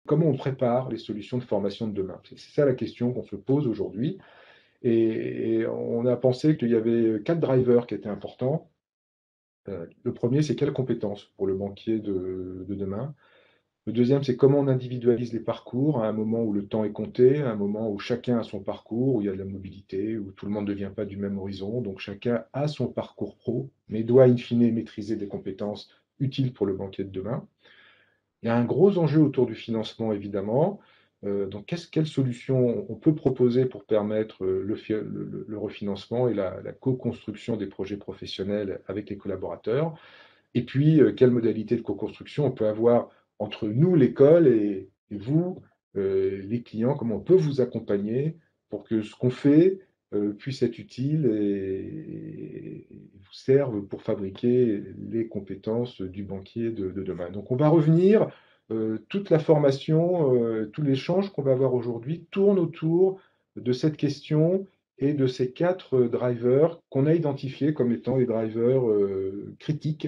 comment on prépare les solutions de formation de demain? C'est ça la question qu'on se pose aujourd'hui. Et on a pensé qu'il y avait 4 drivers qui étaient importants. Le premier, c'est quelles compétences pour le banquier de demain? Le deuxième, c'est comment on individualise les parcours à un moment où le temps est compté, à un moment où chacun a son parcours, où il y a de la mobilité, où tout le monde ne vient pas du même horizon. Donc chacun a son parcours pro, mais doit in fine maîtriser des compétences utiles pour le banquier de demain. Il y a un gros enjeu autour du financement, évidemment. Donc, quelle solution on peut proposer pour permettre le refinancement et la co-construction des projets professionnels avec les collaborateurs? Et puis, quelle modalité de co-construction on peut avoir entre nous, l'école, et vous, les clients? Comment on peut vous accompagner pour que ce qu'on fait puisse être utile et vous serve pour fabriquer les compétences du banquier de demain. Donc, on va revenir, toute la formation, tout l'échange qu'on va avoir aujourd'hui tourne autour de cette question et de ces 4 drivers qu'on a identifiés comme étant les drivers critiques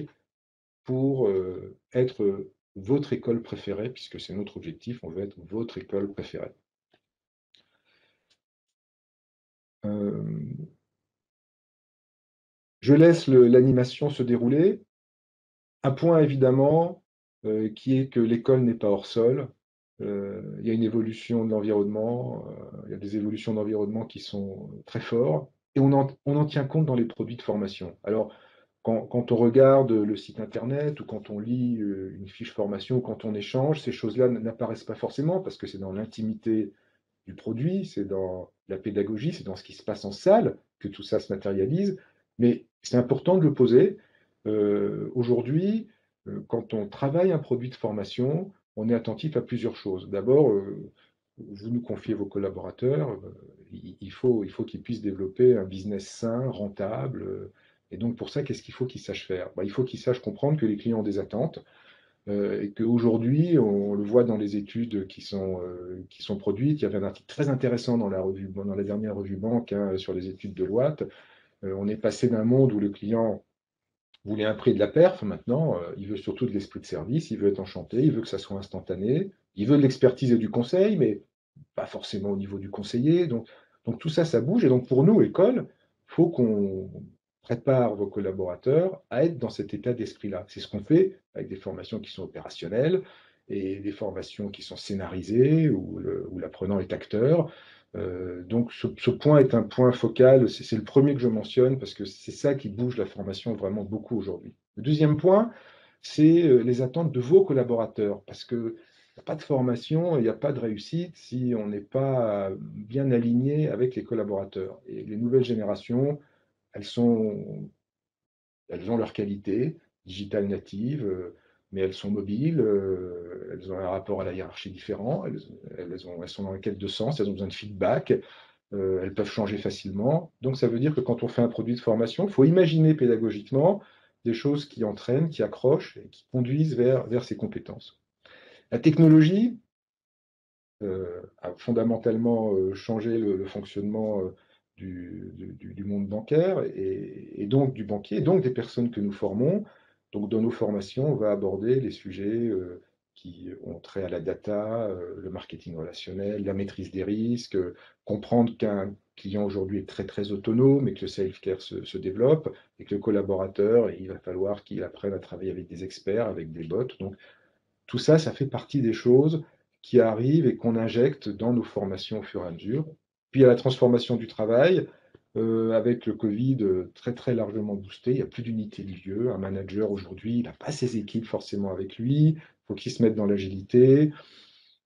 pour être votre école préférée, puisque c'est notre objectif, on veut être votre école préférée. Euh, je laisse l'animation se dérouler. Un point évidemment qui est que l'école n'est pas hors sol. Il y a une évolution de l'environnement, il y a des évolutions d'environnement qui sont très fortes, et on en tient compte dans les produits de formation. Alors, quand on regarde le site internet ou quand on lit une fiche formation ou quand on échange, ces choses-là n'apparaissent pas forcément parce que c'est dans l'intimité du produit, c'est dans la pédagogie, c'est dans ce qui se passe en salle que tout ça se matérialise. Mais c'est important de le poser. Aujourd'hui, quand on travaille un produit de formation, on est attentif à plusieurs choses. D'abord, vous nous confiez vos collaborateurs, il faut qu'ils puissent développer un business sain, rentable. Et donc, pour ça, qu'est-ce qu'il faut qu'ils sachent faire? Il faut qu'ils sachent comprendre que les clients ont des attentes et qu'aujourd'hui, on le voit dans les études qui sont produites. Il y avait un article très intéressant dans dans la dernière revue Banque sur les études de Deloitte. On est passé d'un monde où le client voulait un prix de la perf. Maintenant, il veut surtout de l'esprit de service, il veut être enchanté, il veut que ça soit instantané, il veut de l'expertise et du conseil, mais pas forcément au niveau du conseiller. Donc tout ça, ça bouge. Et donc pour nous, école, il faut qu'on prépare vos collaborateurs à être dans cet état d'esprit-là. C'est ce qu'on fait avec des formations qui sont opérationnelles et des formations qui sont scénarisées, où l'apprenant est acteur. Donc ce point est un point focal, c'est le premier que je mentionne parce que c'est ça qui bouge la formation vraiment beaucoup aujourd'hui. Le deuxième point, c'est les attentes de vos collaborateurs, parce que il n'y a pas de formation, il n'y a pas de réussite si on n'est pas bien aligné avec les collaborateurs. Et les nouvelles générations, elles elles ont leur qualité, digitale native, mais elles sont mobiles, elles ont un rapport à la hiérarchie différent, elles sont dans la quête de sens, elles ont besoin de feedback, elles peuvent changer facilement. Donc ça veut dire que quand on fait un produit de formation, il faut imaginer pédagogiquement des choses qui entraînent, qui accrochent et qui conduisent vers ces compétences. La technologie a fondamentalement changé le fonctionnement du monde bancaire et donc du banquier, et donc des personnes que nous formons. Donc dans nos formations, on va aborder les sujets qui ont trait à la data, le marketing relationnel, la maîtrise des risques, comprendre qu'un client aujourd'hui est très très autonome et que le self-care se développe et que le collaborateur, il va falloir qu'il apprenne à travailler avec des experts, avec des bots. Donc tout ça, ça fait partie des choses qui arrivent et qu'on injecte dans nos formations au fur et à mesure. Puis il y a la transformation du travail, avec le Covid très très largement boosté. Il n'y a plus d'unité de lieu. Un manager aujourd'hui, il n'a pas ses équipes forcément avec lui. Il faut qu'il se mette dans l'agilité.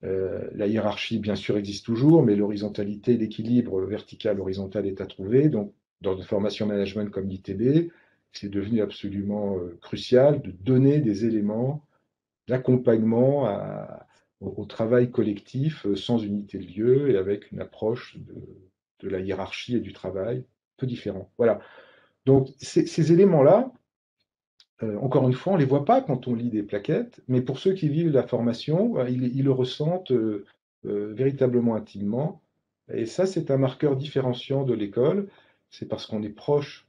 La hiérarchie, bien sûr, existe toujours, mais l'horizontalité, l'équilibre vertical-horizontal est à trouver. Donc, dans une formation management comme l'ITB, c'est devenu absolument crucial de donner des éléments d'accompagnement au travail collectif sans unité de lieu et avec une approche de la hiérarchie et du travail un peu différent. Voilà. Donc ces éléments-là, encore une fois, on ne les voit pas quand on lit des plaquettes, mais pour ceux qui vivent la formation, ils le ressentent véritablement intimement. Et ça, c'est un marqueur différenciant de l'école. C'est parce qu'on est proche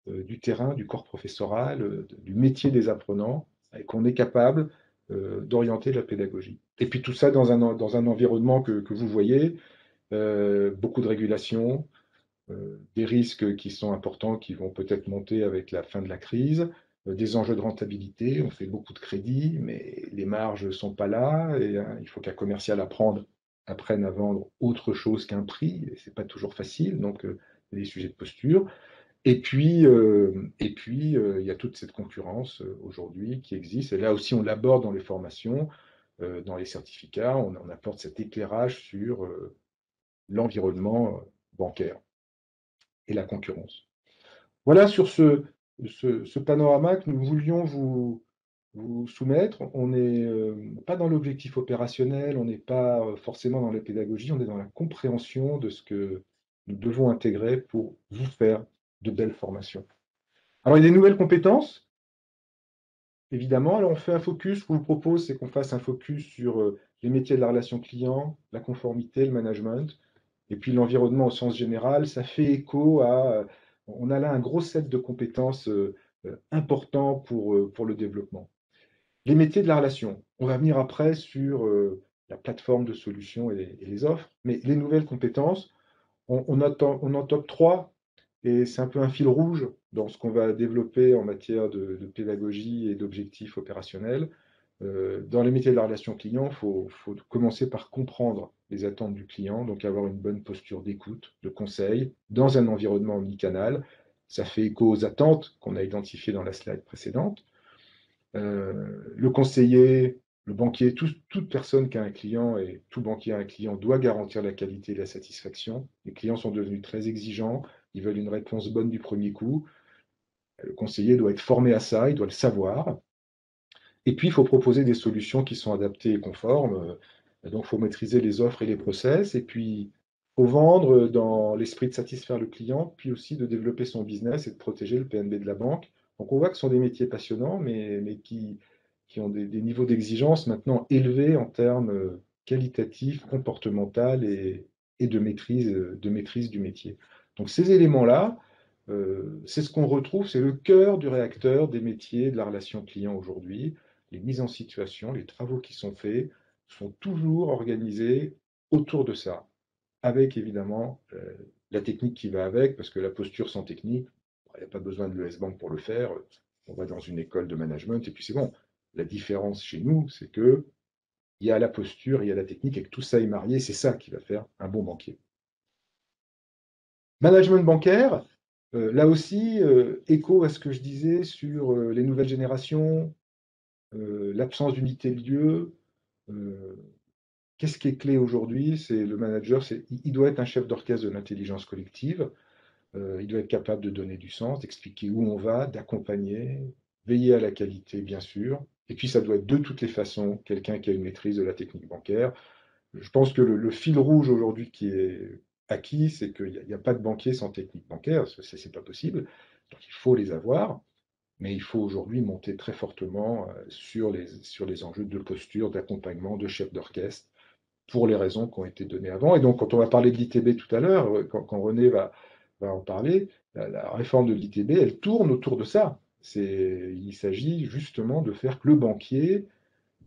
du terrain, du corps professoral, du métier des apprenants, et qu'on est capable d'orienter la pédagogie. Et puis tout ça dans un environnement que vous voyez, beaucoup de régulation, des risques qui sont importants, qui vont peut-être monter avec la fin de la crise, des enjeux de rentabilité, on fait beaucoup de crédits, mais les marges ne sont pas là, et il faut qu'un commercial apprenne à vendre autre chose qu'un prix, et ce n'est pas toujours facile, donc il y a des sujets de posture. Il y a toute cette concurrence aujourd'hui qui existe, et là aussi on l'aborde dans les formations, dans les certificats, on apporte cet éclairage sur l'environnement bancaire et la concurrence. Voilà sur ce panorama que nous voulions vous soumettre. On n'est pas dans l'objectif opérationnel, on n'est pas forcément dans la pédagogie, on est dans la compréhension de ce que nous devons intégrer pour vous faire de belles formations. Alors, il y a des nouvelles compétences, évidemment. Alors, on fait un focus. Ce qu'on vous propose, c'est qu'on fasse un focus sur les métiers de la relation client, la conformité, le management. Et puis l'environnement au sens général, ça fait écho à, on a là un gros set de compétences importants pour le développement. Les métiers de la relation, on va venir après sur la plateforme de solutions et les offres, mais les nouvelles compétences, on en top 3, et c'est un peu un fil rouge dans ce qu'on va développer en matière de pédagogie et d'objectifs opérationnels. Dans les métiers de la relation client, faut commencer par comprendre les attentes du client, donc avoir une bonne posture d'écoute, de conseil, dans un environnement omnicanal. Ça fait écho aux attentes qu'on a identifiées dans la slide précédente. Le conseiller, le banquier, toute personne qui a un client et tout banquier a un client doit garantir la qualité et la satisfaction. Les clients sont devenus très exigeants, ils veulent une réponse bonne du premier coup. Le conseiller doit être formé à ça, il doit le savoir. Et puis, il faut proposer des solutions qui sont adaptées et conformes. Donc, il faut maîtriser les offres et les process. Et puis, il faut vendre dans l'esprit de satisfaire le client, puis aussi de développer son business et de protéger le PNB de la banque. Donc, on voit que ce sont des métiers passionnants, mais qui ont des niveaux d'exigence maintenant élevés en termes qualitatifs, comportementaux et de maîtrise du métier. Donc, ces éléments-là, c'est ce qu'on retrouve, c'est le cœur du réacteur des métiers de la relation client aujourd'hui. Les mises en situation, les travaux qui sont faits sont toujours organisés autour de ça, avec évidemment la technique qui va avec, parce que la posture sans technique, il n'y a pas besoin de l'ES Bank pour le faire. On va dans une école de management et puis c'est bon. La différence chez nous, c'est que il y a la posture, il y a la technique et que tout ça est marié, c'est ça qui va faire un bon banquier. Management bancaire, là aussi, écho à ce que je disais sur les nouvelles générations, l'absence d'unité de lieu. Qu'est-ce qui est clé aujourd'hui? C'est le manager, il doit être un chef d'orchestre de l'intelligence collective. Il doit être capable de donner du sens, d'expliquer où on va, d'accompagner, veiller à la qualité, bien sûr. Et puis, ça doit être de toutes les façons quelqu'un qui a une maîtrise de la technique bancaire. Je pense que le fil rouge aujourd'hui qui est acquis, c'est qu'il n'y a pas de banquier sans technique bancaire. Ce n'est pas possible. Donc, il faut les avoir. Mais il faut aujourd'hui monter très fortement sur les enjeux de posture, d'accompagnement, de chef d'orchestre, pour les raisons qui ont été données avant. Et donc, quand on va parler de l'ITB tout à l'heure, quand René va en parler, la réforme de l'ITB, elle tourne autour de ça. Il s'agit justement de faire que le banquier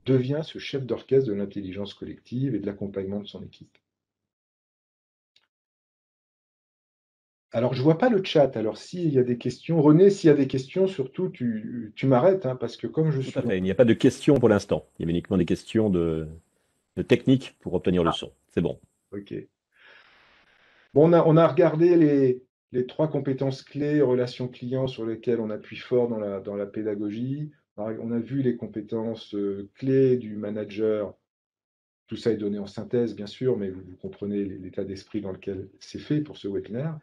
devient ce chef d'orchestre de l'intelligence collective et de l'accompagnement de son équipe. Alors, je ne vois pas le chat. Alors, s'il y a des questions, René, s'il y a des questions, surtout, tu m'arrêtes, hein, parce que comme je Tout suis à fait. Il n'y a pas de questions pour l'instant. Il y avait uniquement des questions de technique pour obtenir le Ah, son. C'est bon. ok. Bon, on a regardé les trois compétences clés relations clients sur lesquelles on appuie fort dans la pédagogie. On a vu les compétences clés du manager. Tout ça est donné en synthèse, bien sûr, mais vous comprenez l'état d'esprit dans lequel c'est fait pour ce webinaire.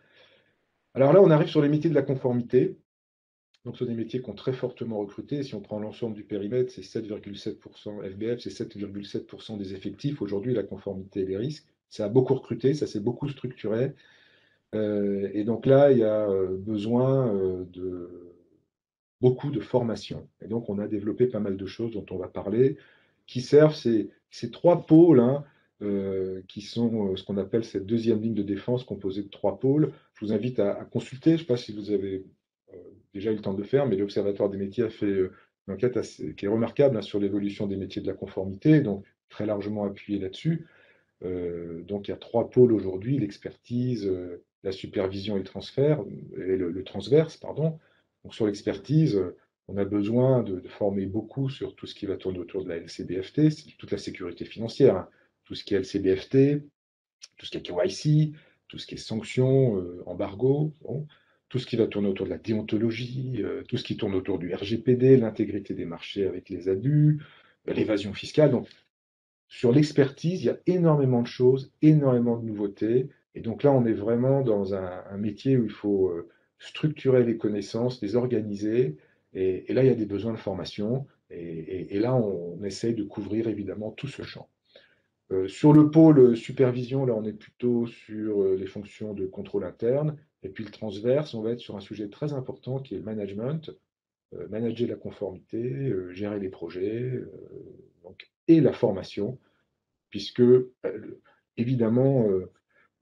Alors là, on arrive sur les métiers de la conformité. Donc, ce sont des métiers qui ont très fortement recruté. Si on prend l'ensemble du périmètre, c'est 7,7%. FBF, c'est 7,7% des effectifs. Aujourd'hui, la conformité et les risques, ça a beaucoup recruté, ça s'est beaucoup structuré. Et donc là, il y a besoin de beaucoup de formation. Et donc, on a développé pas mal de choses dont on va parler, qui servent ces trois pôles, hein, qui sont ce qu'on appelle cette deuxième ligne de défense composée de trois pôles. Je vous invite à consulter, je ne sais pas si vous avez déjà eu le temps de le faire, mais l'Observatoire des métiers a fait une enquête qui est remarquable, hein, sur l'évolution des métiers de la conformité, donc très largement appuyée là-dessus. Donc il y a trois pôles aujourd'hui, l'expertise, la supervision et le transverse, pardon. Donc sur l'expertise, on a besoin de former beaucoup sur tout ce qui va tourner autour de la LCBFT, c'est toute la sécurité financière, hein. Tout ce qui est LCBFT, tout ce qui est KYC, tout ce qui est sanctions, embargo, bon, tout ce qui va tourner autour de la déontologie, tout ce qui tourne autour du RGPD, l'intégrité des marchés avec les abus, l'évasion fiscale. Donc sur l'expertise, il y a énormément de choses, énormément de nouveautés. Et donc là, on est vraiment dans un métier où il faut structurer les connaissances, les organiser. Et là, il y a des besoins de formation. Et là, on essaye de couvrir évidemment tout ce champ. Sur le pôle supervision, là, on est plutôt sur les fonctions de contrôle interne. Et puis le transverse, on va être sur un sujet très important qui est le management, manager la conformité, gérer les projets, donc, et la formation puisque évidemment,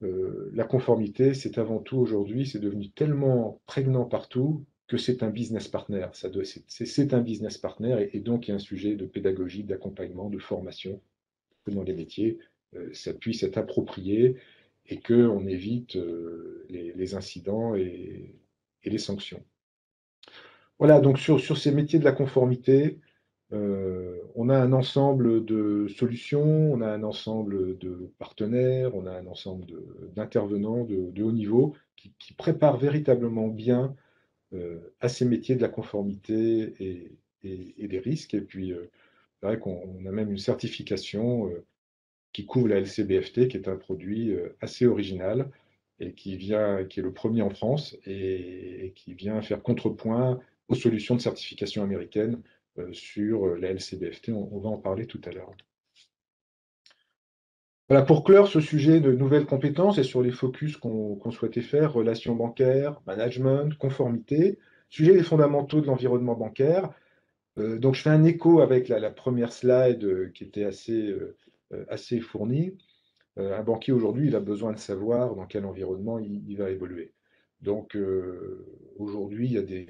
la conformité, c'est avant tout aujourd'hui, c'est devenu tellement prégnant partout que c'est un business partner. C'est un business partner et donc il y a un sujet de pédagogie, d'accompagnement, de formation que dans les métiers, ça puisse être approprié et qu'on évite les incidents et les sanctions. Voilà, donc sur ces métiers de la conformité, on a un ensemble de solutions, on a un ensemble de partenaires, on a un ensemble d'intervenants de haut niveau qui préparent véritablement bien à ces métiers de la conformité et des risques. Et puis, c'est vrai qu'on a même une certification qui couvre la LCBFT, qui est un produit assez original et qui est le premier en France et qui vient faire contrepoint aux solutions de certification américaines sur la LCBFT. On va en parler tout à l'heure. Voilà, pour clore ce sujet de nouvelles compétences et sur les focus qu'on souhaitait faire, relations bancaires, management, conformité, sujet des fondamentaux de l'environnement bancaire. Donc je fais un écho avec la première slide qui était assez fournie. Un banquier aujourd'hui, il a besoin de savoir dans quel environnement il va évoluer. Donc aujourd'hui, il y a des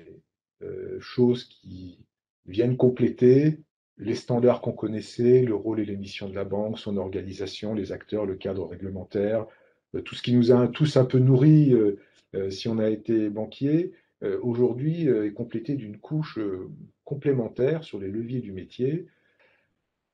choses qui viennent compléter les standards qu'on connaissait, le rôle et les missions de la banque, son organisation, les acteurs, le cadre réglementaire, tout ce qui nous a tous un peu nourris si on a été banquier, aujourd'hui est complété d'une couche complémentaire sur les leviers du métier.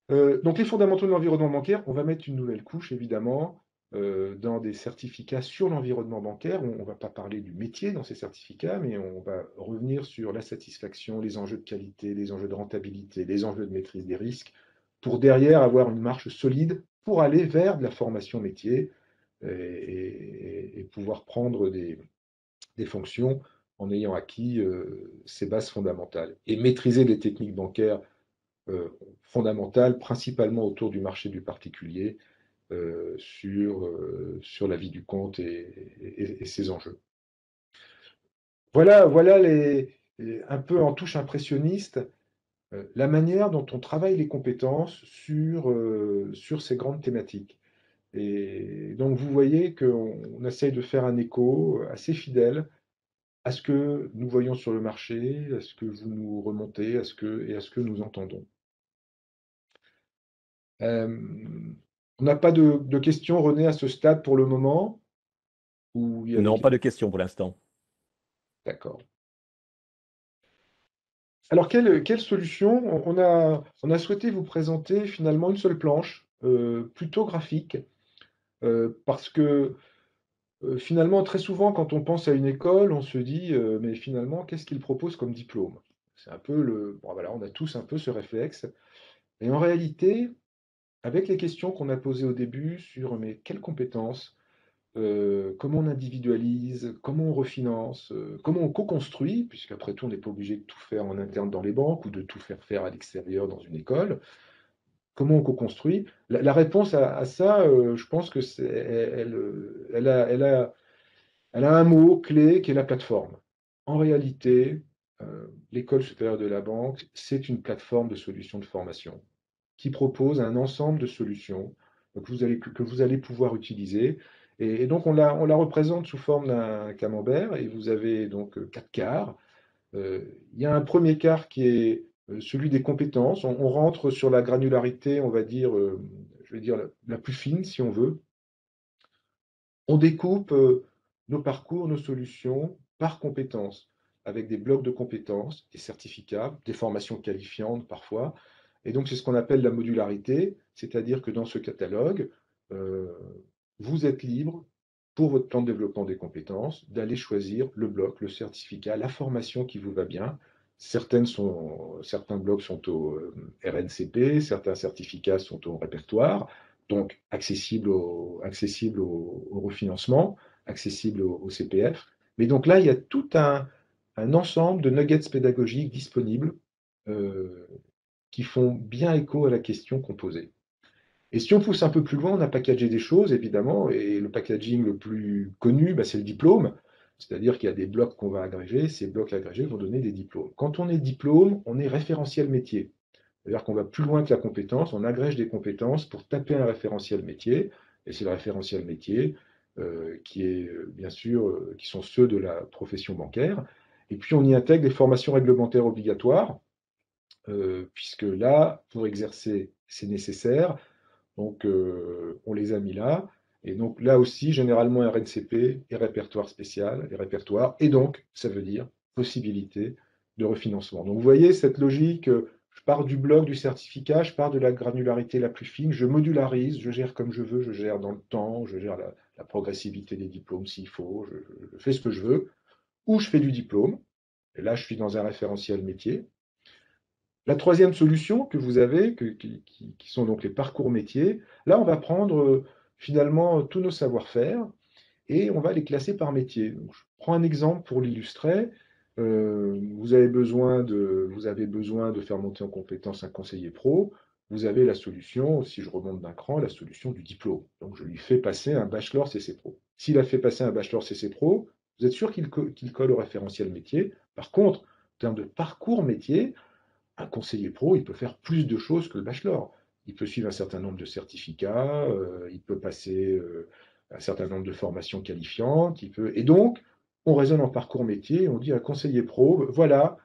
Donc les fondamentaux de l'environnement bancaire, on va mettre une nouvelle couche, évidemment, dans des certificats sur l'environnement bancaire. On ne va pas parler du métier dans ces certificats, mais on va revenir sur la satisfaction, les enjeux de qualité, les enjeux de rentabilité, les enjeux de maîtrise des risques, pour derrière avoir une marche solide pour aller vers de la formation métier et pouvoir prendre des fonctions en ayant acquis ces bases fondamentales. Et maîtriser les techniques bancaires fondamentales, principalement autour du marché du particulier, sur la vie du compte et ses enjeux. Voilà un peu en touche impressionniste, la manière dont on travaille les compétences sur ces grandes thématiques. Et donc vous voyez qu'on essaye de faire un écho assez fidèle à ce que nous voyons sur le marché, à ce que vous nous remontez, à ce que nous entendons. On n'a pas de questions, René, à ce stade pour le moment? Ou il y a des Non, questions? pas de questions pour l'instant. D'accord. Alors, quelle solution? On a souhaité vous présenter finalement une seule planche, plutôt graphique, parce que finalement, très souvent, quand on pense à une école, on se dit, mais finalement, qu'est-ce qu'il propose comme diplôme? C'est un peu bon, voilà, on a tous un peu ce réflexe. Et en réalité, avec les questions qu'on a posées au début sur mais quelles compétences, comment on individualise, comment on refinance, comment on co-construit, puisqu'après tout, on n'est pas obligé de tout faire en interne dans les banques ou de tout faire faire à l'extérieur dans une école. Comment on co-construit? La réponse à ça, je pense que elle a un mot clé qui est la plateforme. En réalité, l'École supérieure de la banque, c'est une plateforme de solutions de formation qui propose un ensemble de solutions que vous allez pouvoir utiliser. Et donc, on la représente sous forme d'un camembert et vous avez donc quatre quarts. Il y a un premier quart qui est celui des compétences. On rentre sur la granularité, on va dire, je vais dire la plus fine, si on veut. On découpe nos parcours, nos solutions par compétences, avec des blocs de compétences, des certificats, des formations qualifiantes parfois. Et donc, c'est ce qu'on appelle la modularité, c'est-à-dire que dans ce catalogue, euh, vous êtes libre, pour votre plan de développement des compétences, d'aller choisir le bloc, le certificat, la formation qui vous va bien. Certains blocs sont au RNCP, certains certificats sont au répertoire, donc accessible au refinancement, accessible au CPF. Mais donc là, il y a tout un ensemble de nuggets pédagogiques disponibles euh, qui font bien écho à la question qu'on posait. Et si on pousse un peu plus loin, on a packagé des choses, évidemment, et le packaging le plus connu, bah, c'est le diplôme. C'est-à-dire qu'il y a des blocs qu'on va agréger, ces blocs agrégés vont donner des diplômes. Quand on est diplôme, on est référentiel métier. C'est-à-dire qu'on va plus loin que la compétence, on agrège des compétences pour taper un référentiel métier, et c'est le référentiel métier qui est bien sûr, qui sont ceux de la profession bancaire. Et puis on y intègre des formations réglementaires obligatoires, puisque là, pour exercer, c'est nécessaire. Donc, on les a mis là. Et donc, là aussi, généralement, RNCP et répertoire spécial, et répertoire. Et donc, ça veut dire possibilité de refinancement. Donc, vous voyez cette logique, je pars du bloc du certificat, je pars de la granularité la plus fine, je modularise, je gère comme je veux, je gère dans le temps, je gère la progressivité des diplômes s'il faut, je fais ce que je veux, ou je fais du diplôme. Et là, je suis dans un référentiel métier. La troisième solution que vous avez, qui sont donc les parcours métiers, là, on va prendre finalement tous nos savoir-faire et on va les classer par métier. Donc, je prends un exemple pour l'illustrer. Vous avez besoin de faire monter en compétence un conseiller pro. Vous avez la solution, si je remonte d'un cran, la solution du diplôme. Donc, je lui fais passer un bachelor CC Pro. S'il a fait passer un bachelor CC Pro, vous êtes sûr qu'il colle au référentiel métier. Par contre, en termes de parcours métier, un conseiller pro, il peut faire plus de choses que le bachelor. Il peut suivre un certain nombre de certificats, il peut passer un certain nombre de formations qualifiantes, et donc, on raisonne en parcours métier, on dit à un conseiller pro, voilà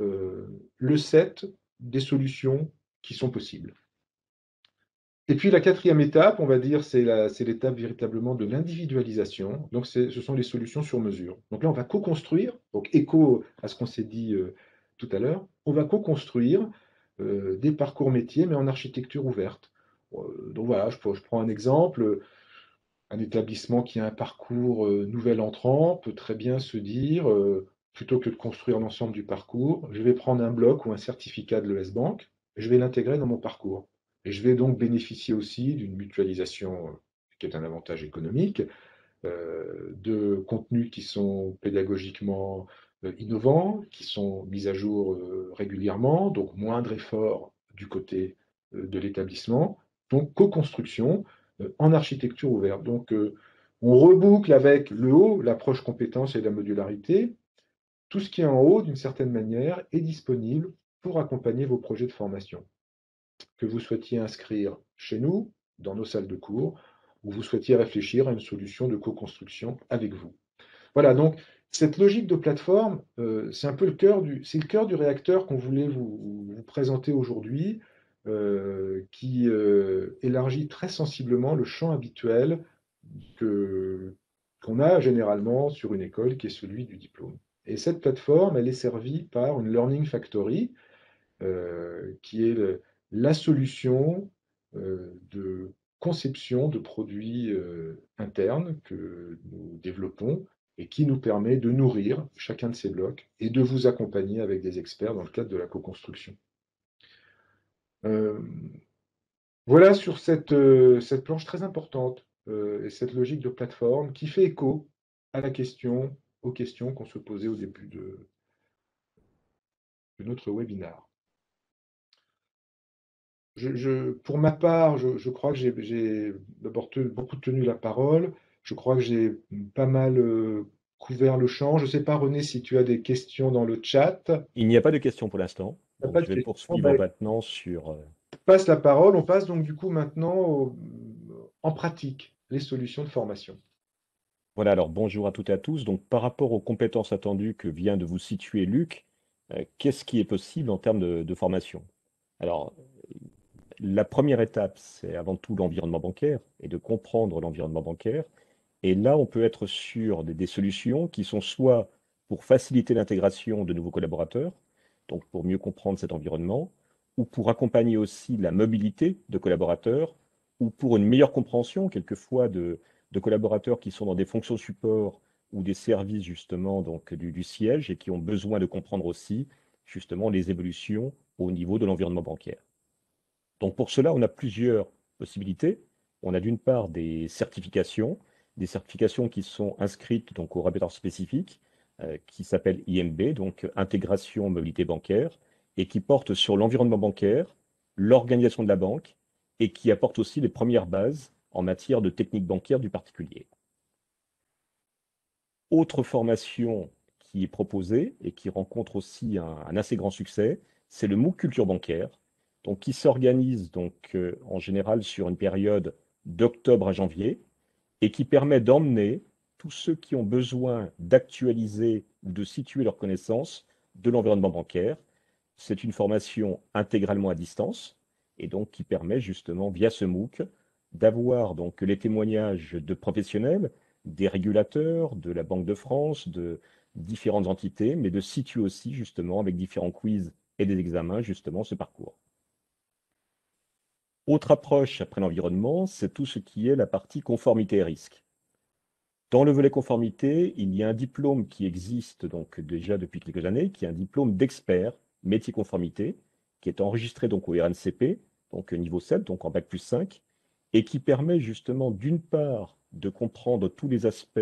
euh, le set des solutions qui sont possibles. Et puis la quatrième étape, on va dire, c'est l'étape véritablement de l'individualisation. Donc ce sont les solutions sur mesure. Donc là, on va co-construire, donc écho à ce qu'on s'est dit tout à l'heure, on va co-construire des parcours métiers, mais en architecture ouverte. Donc voilà, je prends un exemple. Un établissement qui a un parcours nouvel entrant peut très bien se dire, plutôt que de construire l'ensemble du parcours, je vais prendre un bloc ou un certificat de l'ES Bank, et je vais l'intégrer dans mon parcours. Et je vais donc bénéficier aussi d'une mutualisation qui est un avantage économique, de contenus qui sont pédagogiquement innovants, qui sont mis à jour régulièrement, donc moindre effort du côté de l'établissement, donc co-construction en architecture ouverte. Donc on reboucle avec le haut, l'approche compétence et la modularité. Tout ce qui est en haut, d'une certaine manière, est disponible pour accompagner vos projets de formation. Que vous souhaitiez inscrire chez nous, dans nos salles de cours, ou vous souhaitiez réfléchir à une solution de co-construction avec vous. Voilà, donc cette logique de plateforme, c'est un peu c'est le cœur du réacteur qu'on voulait vous présenter aujourd'hui, qui élargit très sensiblement le champ habituel qu'on a généralement sur une école, qui est celui du diplôme. Et cette plateforme, elle est servie par une Learning Factory, qui est la solution de conception de produits internes que nous développons et qui nous permet de nourrir chacun de ces blocs et de vous accompagner avec des experts dans le cadre de la co-construction. Euh, voilà sur cette planche très importante et cette logique de plateforme qui fait écho à aux questions qu'on se posait au début de notre webinaire. Pour ma part, je crois que j'ai d'abord beaucoup tenu la parole. Je crois que j'ai pas mal couvert le champ. Je ne sais pas, René, si tu as des questions dans le chat. Il n'y a pas de questions pour l'instant. Tu n'as Donc, pas de je vais questions. poursuivre Ben, maintenant sur. on passe la parole. On passe donc du coup maintenant en pratique les solutions de formation. Voilà, alors bonjour à toutes et à tous. Donc, par rapport aux compétences attendues que vient de vous situer Luc, Qu'est-ce qui est possible en termes de formation? Alors, la première étape, c'est avant tout l'environnement bancaire et de comprendre l'environnement bancaire. Et là, on peut être sur des solutions qui sont soit pour faciliter l'intégration de nouveaux collaborateurs, donc pour mieux comprendre cet environnement, ou pour accompagner aussi la mobilité de collaborateurs, ou pour une meilleure compréhension quelquefois de collaborateurs qui sont dans des fonctions support ou des services justement donc du siège et qui ont besoin de comprendre aussi justement les évolutions au niveau de l'environnement bancaire. Donc pour cela, on a plusieurs possibilités. On a d'une part des certifications qui sont inscrites donc au répertoire spécifique, qui s'appelle IMB, donc intégration mobilité bancaire, et qui portent sur l'environnement bancaire, l'organisation de la banque, et qui apportent aussi les premières bases en matière de technique bancaire du particulier. Autre formation qui est proposée et qui rencontre aussi un assez grand succès, c'est le MOOC Culture bancaire, donc qui s'organise en général sur une période d'octobre à janvier et qui permet d'emmener tous ceux qui ont besoin d'actualiser ou de situer leurs connaissances de l'environnement bancaire. C'est une formation intégralement à distance et donc qui permet justement via ce MOOC d'avoir donc les témoignages de professionnels, des régulateurs, de la Banque de France, de différentes entités, mais de situer aussi justement avec différents quiz et des examens justement ce parcours. Autre approche après l'environnement, c'est tout ce qui est la partie conformité et risque. Dans le volet conformité, il y a un diplôme qui existe donc déjà depuis quelques années, qui est un diplôme d'expert métier conformité, qui est enregistré donc au RNCP, donc niveau 7, donc en bac plus 5, et qui permet justement d'une part de comprendre tous les aspects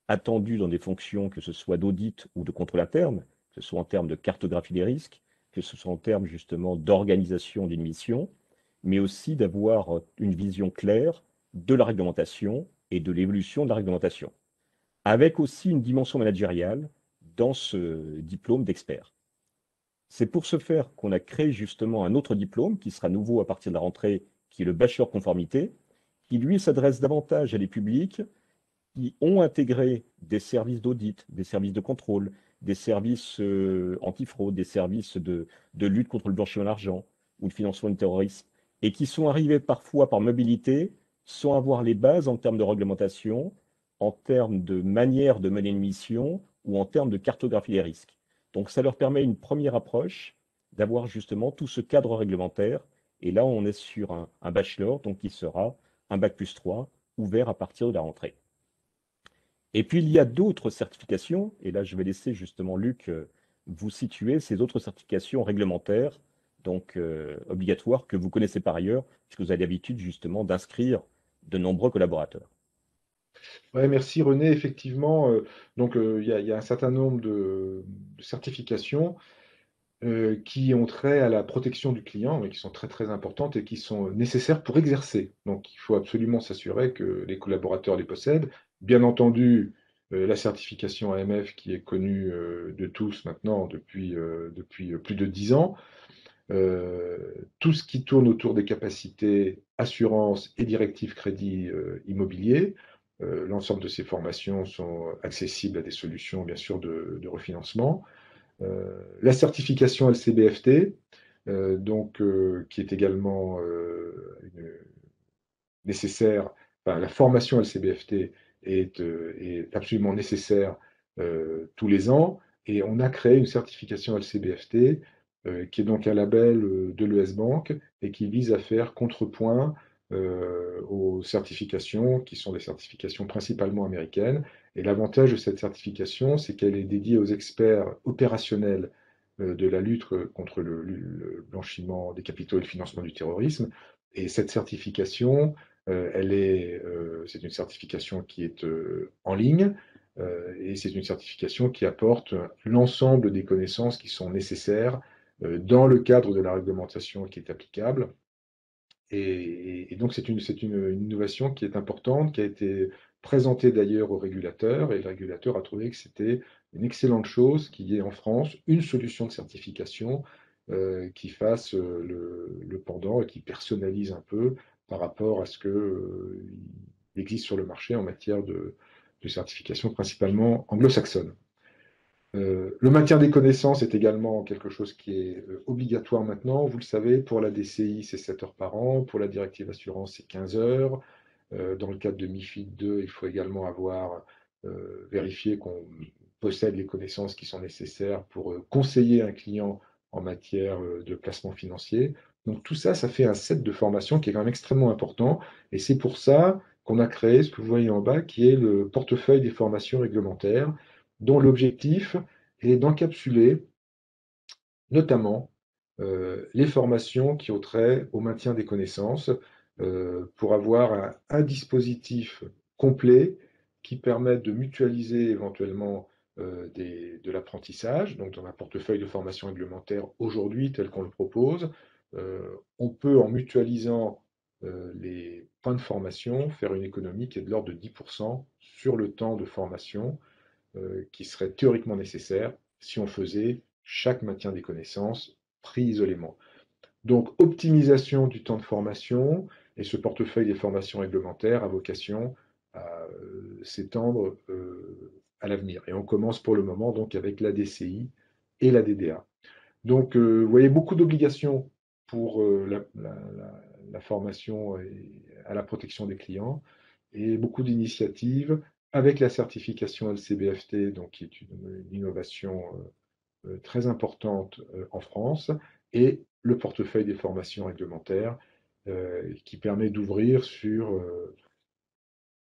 attendus dans des fonctions, que ce soit d'audit ou de contrôle interne, que ce soit en termes de cartographie des risques, que ce soit en termes justement d'organisation d'une mission, mais aussi d'avoir une vision claire de la réglementation et de l'évolution de la réglementation, avec aussi une dimension managériale dans ce diplôme d'expert. C'est pour ce faire qu'on a créé justement un autre diplôme qui sera nouveau à partir de la rentrée, qui est le bachelor conformité, qui lui s'adresse davantage à des publics qui ont intégré des services d'audit, des services de contrôle, des services antifraude, des services de lutte contre le blanchiment d'argent ou le financement du terrorisme, et qui sont arrivés parfois par mobilité sans avoir les bases en termes de réglementation, en termes de manière de mener une mission ou en termes de cartographie des risques. Donc ça leur permet une première approche d'avoir justement tout ce cadre réglementaire. Et là, on est sur un bachelor, donc qui sera un bac plus 3, ouvert à partir de la rentrée. Et puis, il y a d'autres certifications, et là, je vais laisser justement Luc vous situer ces autres certifications réglementaires, donc obligatoires, que vous connaissez par ailleurs, puisque vous avez l'habitude justement d'inscrire de nombreux collaborateurs. Ouais, merci René. Effectivement, il y a un certain nombre de certifications qui ont trait à la protection du client, mais qui sont très très importantes et qui sont nécessaires pour exercer. Donc il faut absolument s'assurer que les collaborateurs les possèdent. Bien entendu, la certification AMF qui est connue de tous maintenant depuis plus de 10 ans. Tout ce qui tourne autour des capacités assurance et directive crédit immobilier. L'ensemble de ces formations sont accessibles à des solutions, bien sûr, de refinancement. La certification LCBFT, qui est également nécessaire, enfin, la formation LCBFT est absolument nécessaire tous les ans, et on a créé une certification LCBFT qui est donc un label de l'ES Bank et qui vise à faire contrepoint aux certifications qui sont des certifications principalement américaines. Et l'avantage de cette certification, c'est qu'elle est dédiée aux experts opérationnels de la lutte contre le blanchiment des capitaux et le financement du terrorisme. Et cette certification, c'est une certification qui est en ligne et c'est une certification qui apporte l'ensemble des connaissances qui sont nécessaires dans le cadre de la réglementation qui est applicable. Et donc, c'est une innovation qui est importante, qui a été présentée d'ailleurs au régulateur, et le régulateur a trouvé que c'était une excellente chose qu'il y ait en France une solution de certification qui fasse le pendant et qui personnalise un peu par rapport à ce qu'il existe sur le marché en matière de certification principalement anglo-saxonne. Le maintien des connaissances est également quelque chose qui est obligatoire maintenant. Vous le savez, pour la DCI, c'est 7 heures par an. Pour la directive assurance, c'est 15 heures. Dans le cadre de MiFID 2, il faut également avoir vérifié qu'on possède les connaissances qui sont nécessaires pour conseiller un client en matière de placement financier. Donc tout ça, ça fait un set de formation qui est quand même extrêmement important. Et c'est pour ça qu'on a créé ce que vous voyez en bas, qui est le portefeuille des formations réglementaires, dont l'objectif est d'encapsuler notamment les formations qui ont trait au maintien des connaissances pour avoir un dispositif complet qui permette de mutualiser éventuellement de l'apprentissage. Donc dans un portefeuille de formation réglementaire aujourd'hui tel qu'on le propose, on peut en mutualisant les points de formation faire une économie qui est de l'ordre de 10% sur le temps de formation qui serait théoriquement nécessaire si on faisait chaque maintien des connaissances pris isolément. Donc, optimisation du temps de formation, et ce portefeuille des formations réglementaires a vocation à s'étendre à l'avenir. Et on commence pour le moment donc avec la DCI et la DDA. Donc, vous voyez beaucoup d'obligations pour la formation et à la protection des clients et beaucoup d'initiatives avec la certification LCBFT, donc qui est une innovation très importante en France, et le portefeuille des formations réglementaires qui permet d'ouvrir sur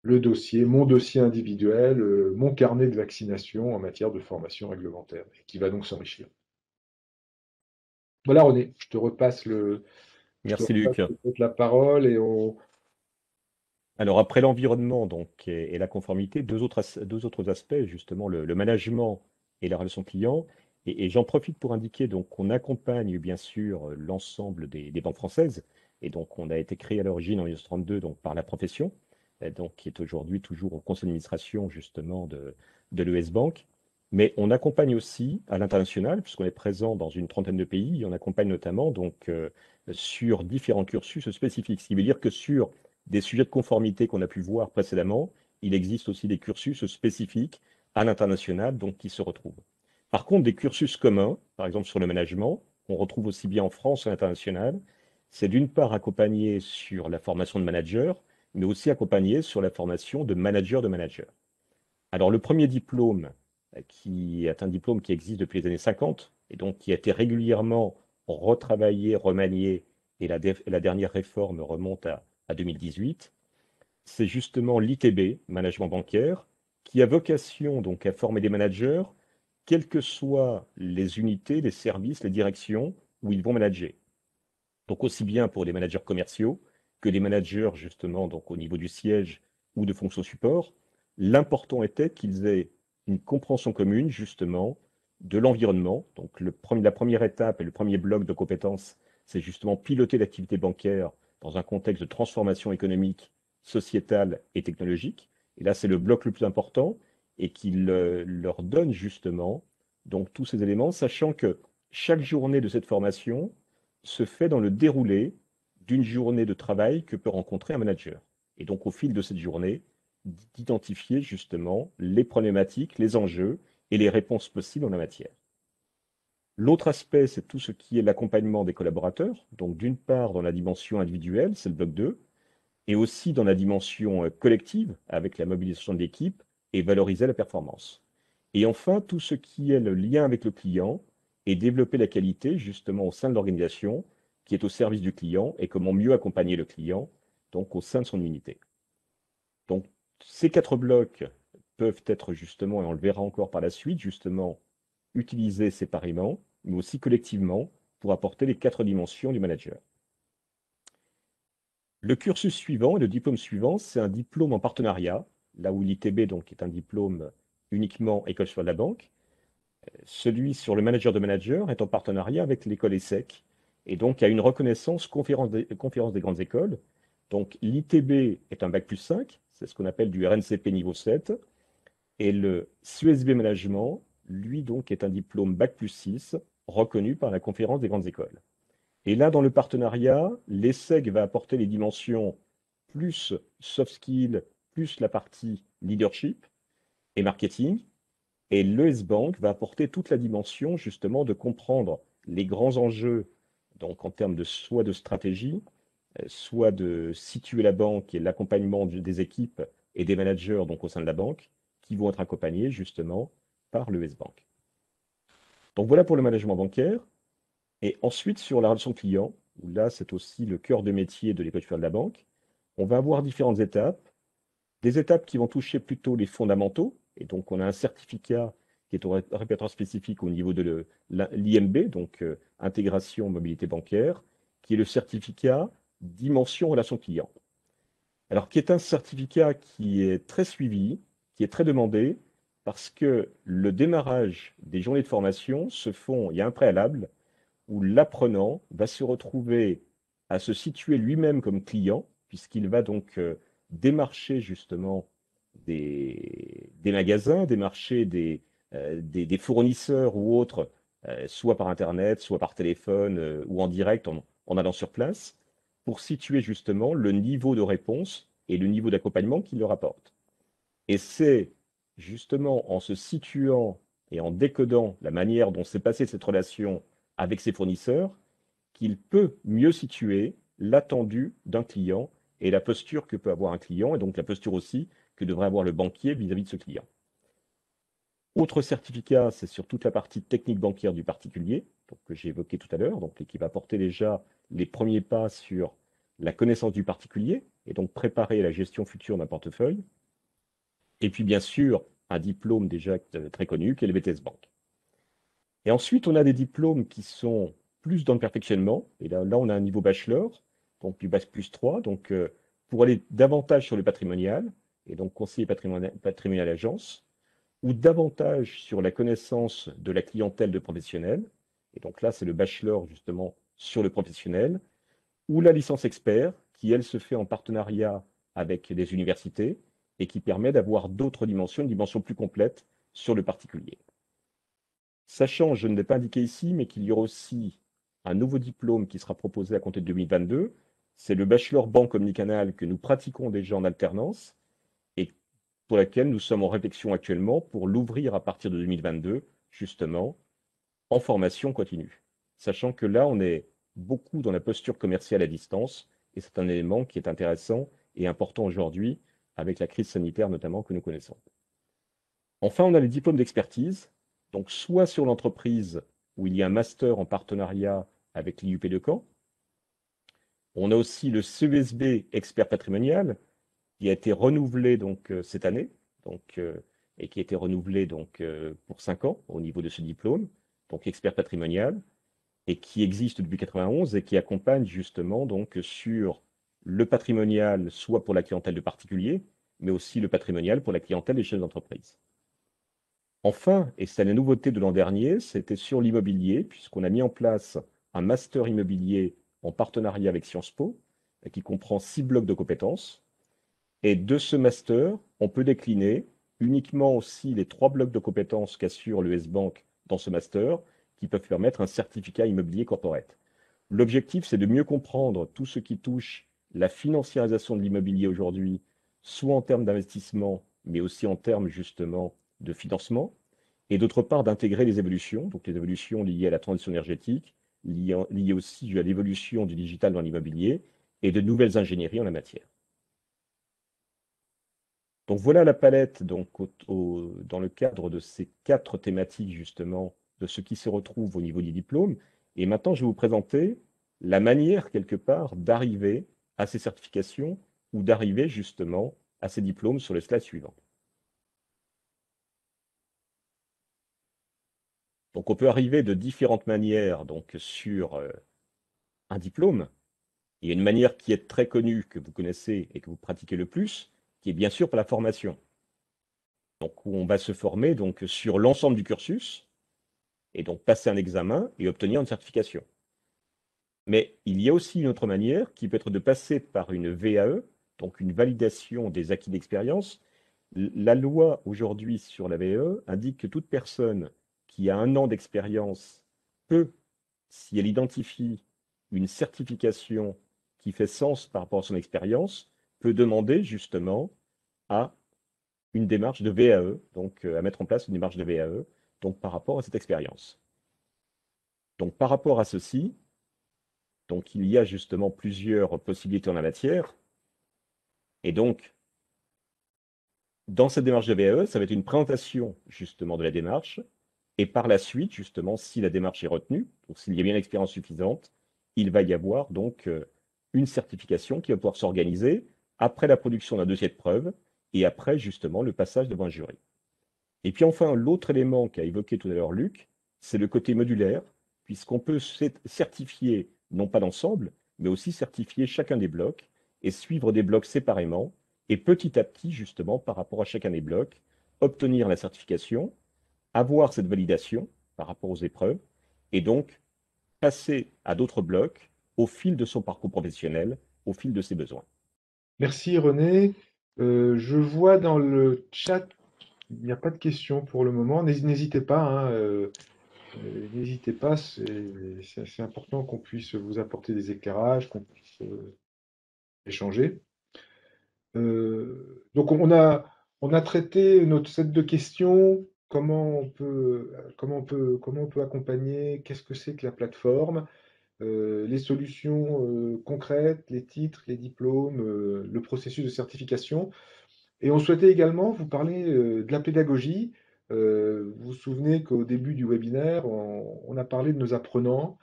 le dossier, mon dossier individuel, mon carnet de vaccination en matière de formation réglementaire, et qui va donc s'enrichir. Voilà René, je te Merci repasse Luc. peut-être la parole et on... Alors après l'environnement donc, et la conformité, deux autres aspects, justement le management et la relation client. Et j'en profite pour indiquer donc qu'on accompagne bien sûr l'ensemble des banques françaises. Et donc on a été créé à l'origine en 1932 donc, par la profession, donc, qui est aujourd'hui toujours au conseil d'administration justement de l'ES Bank. Mais on accompagne aussi à l'international, puisqu'on est présent dans une trentaine de pays. On accompagne notamment donc, sur différents cursus spécifiques. Ce qui veut dire que sur des sujets de conformité qu'on a pu voir précédemment, il existe aussi des cursus spécifiques à l'international, donc qui se retrouvent. Par contre, des cursus communs, par exemple sur le management, qu'on retrouve aussi bien en France qu'à l'international, c'est d'une part accompagné sur la formation de manager, mais aussi accompagné sur la formation de manager de manager. Alors le premier diplôme, qui est un diplôme qui existe depuis les années 50, et donc qui a été régulièrement retravaillé, remanié, et la dernière réforme remonte à 2018, c'est justement l'ITB, management bancaire, qui a vocation donc à former des managers, quelles que soient les unités, les services, les directions où ils vont manager. Donc aussi bien pour des managers commerciaux que des managers justement donc au niveau du siège ou de fonctions support. L'important était qu'ils aient une compréhension commune justement de l'environnement. Donc la première étape et le premier bloc de compétences, c'est justement piloter l'activité bancaire dans un contexte de transformation économique, sociétale et technologique. Et là, c'est le bloc le plus important et qu'il leur donne justement donc tous ces éléments, sachant que chaque journée de cette formation se fait dans le déroulé d'une journée de travail que peut rencontrer un manager. Et donc, au fil de cette journée, d'identifier justement les problématiques, les enjeux et les réponses possibles en la matière. L'autre aspect, c'est tout ce qui est l'accompagnement des collaborateurs. Donc, d'une part, dans la dimension individuelle, c'est le bloc 2, et aussi dans la dimension collective, avec la mobilisation de l'équipe et valoriser la performance. Et enfin, tout ce qui est le lien avec le client et développer la qualité justement au sein de l'organisation qui est au service du client et comment mieux accompagner le client donc au sein de son unité. Donc ces quatre blocs peuvent être justement, et on le verra encore par la suite, justement utilisés séparément, mais aussi collectivement pour apporter les quatre dimensions du manager. Le cursus suivant et le diplôme suivant, c'est un diplôme en partenariat, là où l'ITB donc est un diplôme uniquement École supérieure de la banque. Celui sur le manager de manager est en partenariat avec l'école ESSEC et donc a une reconnaissance conférence des grandes écoles. Donc l'ITB est un bac plus 5, c'est ce qu'on appelle du RNCP niveau 7, et le CESB Management, lui donc, est un diplôme bac plus 6 reconnu par la conférence des grandes écoles. Et là, dans le partenariat, l'ESSEC va apporter les dimensions plus soft skills, plus la partie leadership et marketing. Et l'ES Bank va apporter toute la dimension justement de comprendre les grands enjeux, donc en termes de soit de stratégie, soit de situer la banque et l'accompagnement des équipes et des managers donc au sein de la banque, qui vont être accompagnés justement par l'ES Bank. Donc voilà pour le management bancaire. Et ensuite, sur la relation client, où là, c'est aussi le cœur de métier de l'école supérieure de la banque, on va avoir différentes étapes. Des étapes qui vont toucher plutôt les fondamentaux. Et donc, on a un certificat qui est au répertoire spécifique au niveau de l'IMB, donc intégration mobilité bancaire, qui est le certificat dimension relation client. Alors, qui est un certificat qui est très suivi, qui est très demandé, parce que le démarrage des journées de formation se font, il y a un préalable, où l'apprenant va se retrouver à se situer lui-même comme client, puisqu'il va donc démarcher justement des magasins, démarcher des fournisseurs ou autres, soit par Internet, soit par téléphone ou en direct en allant sur place, pour situer justement le niveau de réponse et le niveau d'accompagnement qu'il leur apporte. Et c'est justement en se situant et en décodant la manière dont s'est passée cette relation avec ses fournisseurs qu'il peut mieux situer l'attendu d'un client et la posture que peut avoir un client, et donc la posture aussi que devrait avoir le banquier vis-à-vis de ce client. Autre certificat, c'est sur toute la partie technique bancaire du particulier, donc, que j'ai évoqué tout à l'heure, donc, qui va porter déjà les premiers pas sur la connaissance du particulier, et donc préparer la gestion future d'un portefeuille. Et puis bien sûr, un diplôme déjà très connu, qui est le BTS Bank. Et ensuite, on a des diplômes qui sont plus dans le perfectionnement. Et là on a un niveau bachelor, donc du bac plus 3, donc pour aller davantage sur le patrimonial, et donc conseiller patrimonial agence, ou davantage sur la connaissance de la clientèle de professionnels. Et donc là, c'est le bachelor justement sur le professionnel, ou la licence expert, qui elle se fait en partenariat avec des universités et qui permet d'avoir d'autres dimensions, une dimension plus complète sur le particulier. Sachant, je ne l'ai pas indiqué ici, mais qu'il y aura aussi un nouveau diplôme qui sera proposé à compter de 2022. C'est le bachelor banque omnicanal que nous pratiquons déjà en alternance et pour laquelle nous sommes en réflexion actuellement pour l'ouvrir à partir de 2022, justement, en formation continue. Sachant que là, on est beaucoup dans la posture commerciale à distance et c'est un élément qui est intéressant et important aujourd'hui avec la crise sanitaire notamment que nous connaissons. Enfin, on a les diplômes d'expertise, donc soit sur l'entreprise où il y a un master en partenariat avec l'IUP de Caen. On a aussi le CESB expert patrimonial qui a été renouvelé donc cette année, donc, et qui a été renouvelé donc pour 5 ans au niveau de ce diplôme, donc expert patrimonial, et qui existe depuis 91 et qui accompagne justement donc sur le patrimonial, soit pour la clientèle de particuliers, mais aussi le patrimonial pour la clientèle des chefs d'entreprise. Enfin, et c'est la nouveauté de l'an dernier, c'était sur l'immobilier, puisqu'on a mis en place un master immobilier en partenariat avec Sciences Po, qui comprend 6 blocs de compétences. Et de ce master, on peut décliner uniquement aussi les 3 blocs de compétences qu'assure le S-Bank dans ce master, qui peuvent permettre un certificat immobilier corporate. L'objectif, c'est de mieux comprendre tout ce qui touche la financiarisation de l'immobilier aujourd'hui, soit en termes d'investissement, mais aussi en termes justement de financement, et d'autre part d'intégrer les évolutions, donc les évolutions liées à la transition énergétique, liées aussi à l'évolution du digital dans l'immobilier, et de nouvelles ingénieries en la matière. Donc voilà la palette donc, dans le cadre de ces 4 thématiques justement de ce qui se retrouve au niveau du diplôme. Et maintenant, je vais vous présenter la manière quelque part d'arriver à ces certifications ou d'arriver justement à ces diplômes sur le slide suivant. Donc on peut arriver de différentes manières donc, sur un diplôme. Il y a une manière qui est très connue, que vous connaissez et que vous pratiquez le plus, qui est bien sûr par la formation. Donc où on va se former donc, sur l'ensemble du cursus, et donc passer un examen et obtenir une certification. Mais il y a aussi une autre manière qui peut être de passer par une VAE, donc une validation des acquis d'expérience. La loi aujourd'hui sur la VAE indique que toute personne qui a 1 an d'expérience peut, si elle identifie une certification qui fait sens par rapport à son expérience, peut demander justement à une démarche de VAE, donc à mettre en place une démarche de VAE, donc par rapport à cette expérience. Donc par rapport à ceci, donc il y a justement plusieurs possibilités en la matière, et donc dans cette démarche de VAE, ça va être une présentation justement de la démarche, et par la suite, justement, si la démarche est retenue, donc s'il y a bien l'expérience suffisante, il va y avoir donc une certification qui va pouvoir s'organiser après la production d'un dossier de preuve et après justement le passage devant un jury. Et puis enfin, l'autre élément qu'a évoqué tout à l'heure Luc, c'est le côté modulaire, puisqu'on peut certifier non pas l'ensemble, mais aussi certifier chacun des blocs et suivre des blocs séparément, et petit à petit, justement, par rapport à chacun des blocs, obtenir la certification, avoir cette validation par rapport aux épreuves, et donc passer à d'autres blocs au fil de son parcours professionnel, au fil de ses besoins. Merci René. Je vois dans le chat, il n'y a pas de questions pour le moment. N'hésitez pas, hein, n'hésitez pas, c'est important qu'on puisse vous apporter des éclairages, qu'on puisse échanger. Donc on a traité notre set de questions, comment on peut accompagner, qu'est-ce que c'est que la plateforme, les solutions concrètes, les titres, les diplômes, le processus de certification. Et on souhaitait également vous parler de la pédagogie. Vous vous souvenez qu'au début du webinaire, on a parlé de nos apprenants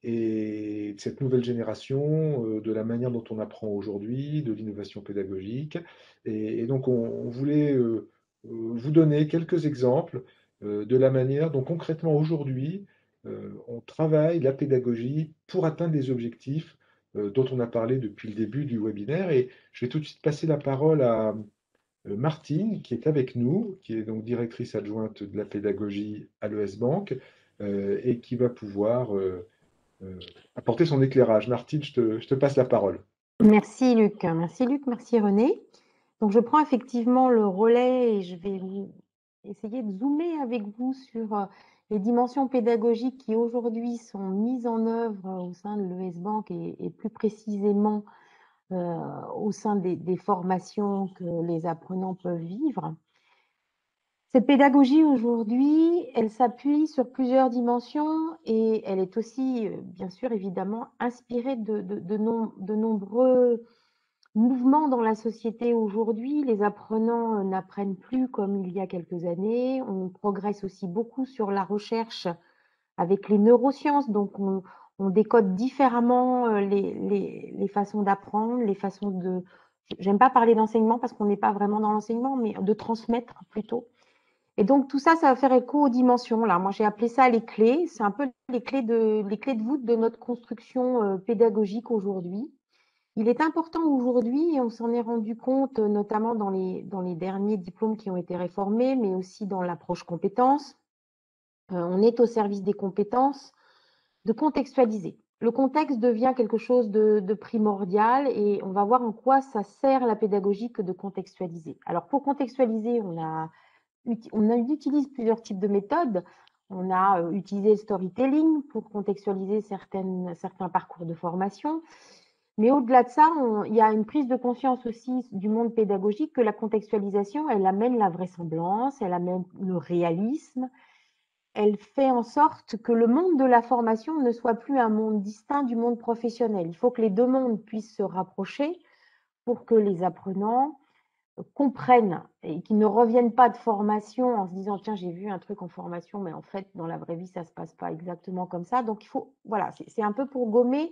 et de cette nouvelle génération, de la manière dont on apprend aujourd'hui, de l'innovation pédagogique. Et donc, on voulait vous donner quelques exemples de la manière dont concrètement aujourd'hui, on travaille la pédagogie pour atteindre les objectifs dont on a parlé depuis le début du webinaire. Et je vais tout de suite passer la parole à Martine, qui est avec nous, qui est donc directrice adjointe de la pédagogie à l'ES Bank, et qui va pouvoir apporter son éclairage. Martine, je te passe la parole. Merci Luc, merci René. Donc je prends effectivement le relais et je vais essayer de zoomer avec vous sur les dimensions pédagogiques qui aujourd'hui sont mises en œuvre au sein de l'ES Bank et plus précisément au sein des formations que les apprenants peuvent vivre. Cette pédagogie aujourd'hui, elle s'appuie sur plusieurs dimensions et elle est aussi, bien sûr, évidemment, inspirée de nombreux mouvements dans la société aujourd'hui. Les apprenants n'apprennent plus comme il y a quelques années. On progresse aussi beaucoup sur la recherche avec les neurosciences, donc on décode différemment les façons d'apprendre, les façons de... J'aime pas parler d'enseignement parce qu'on n'est pas vraiment dans l'enseignement, mais de transmettre plutôt. Et donc, tout ça, ça va faire écho aux dimensions. Là, moi, j'ai appelé ça les clés. C'est un peu les clés de voûte de notre construction pédagogique aujourd'hui. Il est important aujourd'hui, et on s'en est rendu compte notamment dans les derniers diplômes qui ont été réformés, mais aussi dans l'approche compétences. On est au service des compétences, de contextualiser. Le contexte devient quelque chose de primordial et on va voir en quoi ça sert la pédagogie que de contextualiser. Alors, pour contextualiser, on utilise plusieurs types de méthodes. On a utilisé le storytelling pour contextualiser certains parcours de formation. Mais au-delà de ça, il y a une prise de conscience aussi du monde pédagogique que la contextualisation, elle amène la vraisemblance, elle amène le réalisme, elle fait en sorte que le monde de la formation ne soit plus un monde distinct du monde professionnel. Il faut que les deux mondes puissent se rapprocher pour que les apprenants comprennent et qu'ils ne reviennent pas de formation en se disant tiens j'ai vu un truc en formation mais en fait dans la vraie vie ça se passe pas exactement comme ça. Donc il faut voilà, c'est un peu pour gommer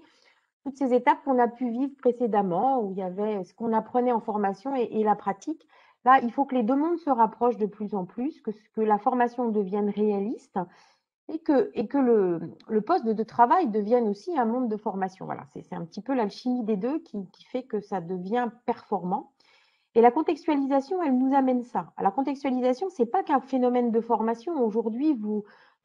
toutes ces étapes qu'on a pu vivre précédemment où il y avait ce qu'on apprenait en formation et la pratique. Là, il faut que les deux mondes se rapprochent de plus en plus, que la formation devienne réaliste et que le poste de travail devienne aussi un monde de formation. Voilà, c'est un petit peu l'alchimie des deux qui fait que ça devient performant. Et la contextualisation, elle nous amène ça. La contextualisation, ce n'est pas qu'un phénomène de formation. Aujourd'hui, vous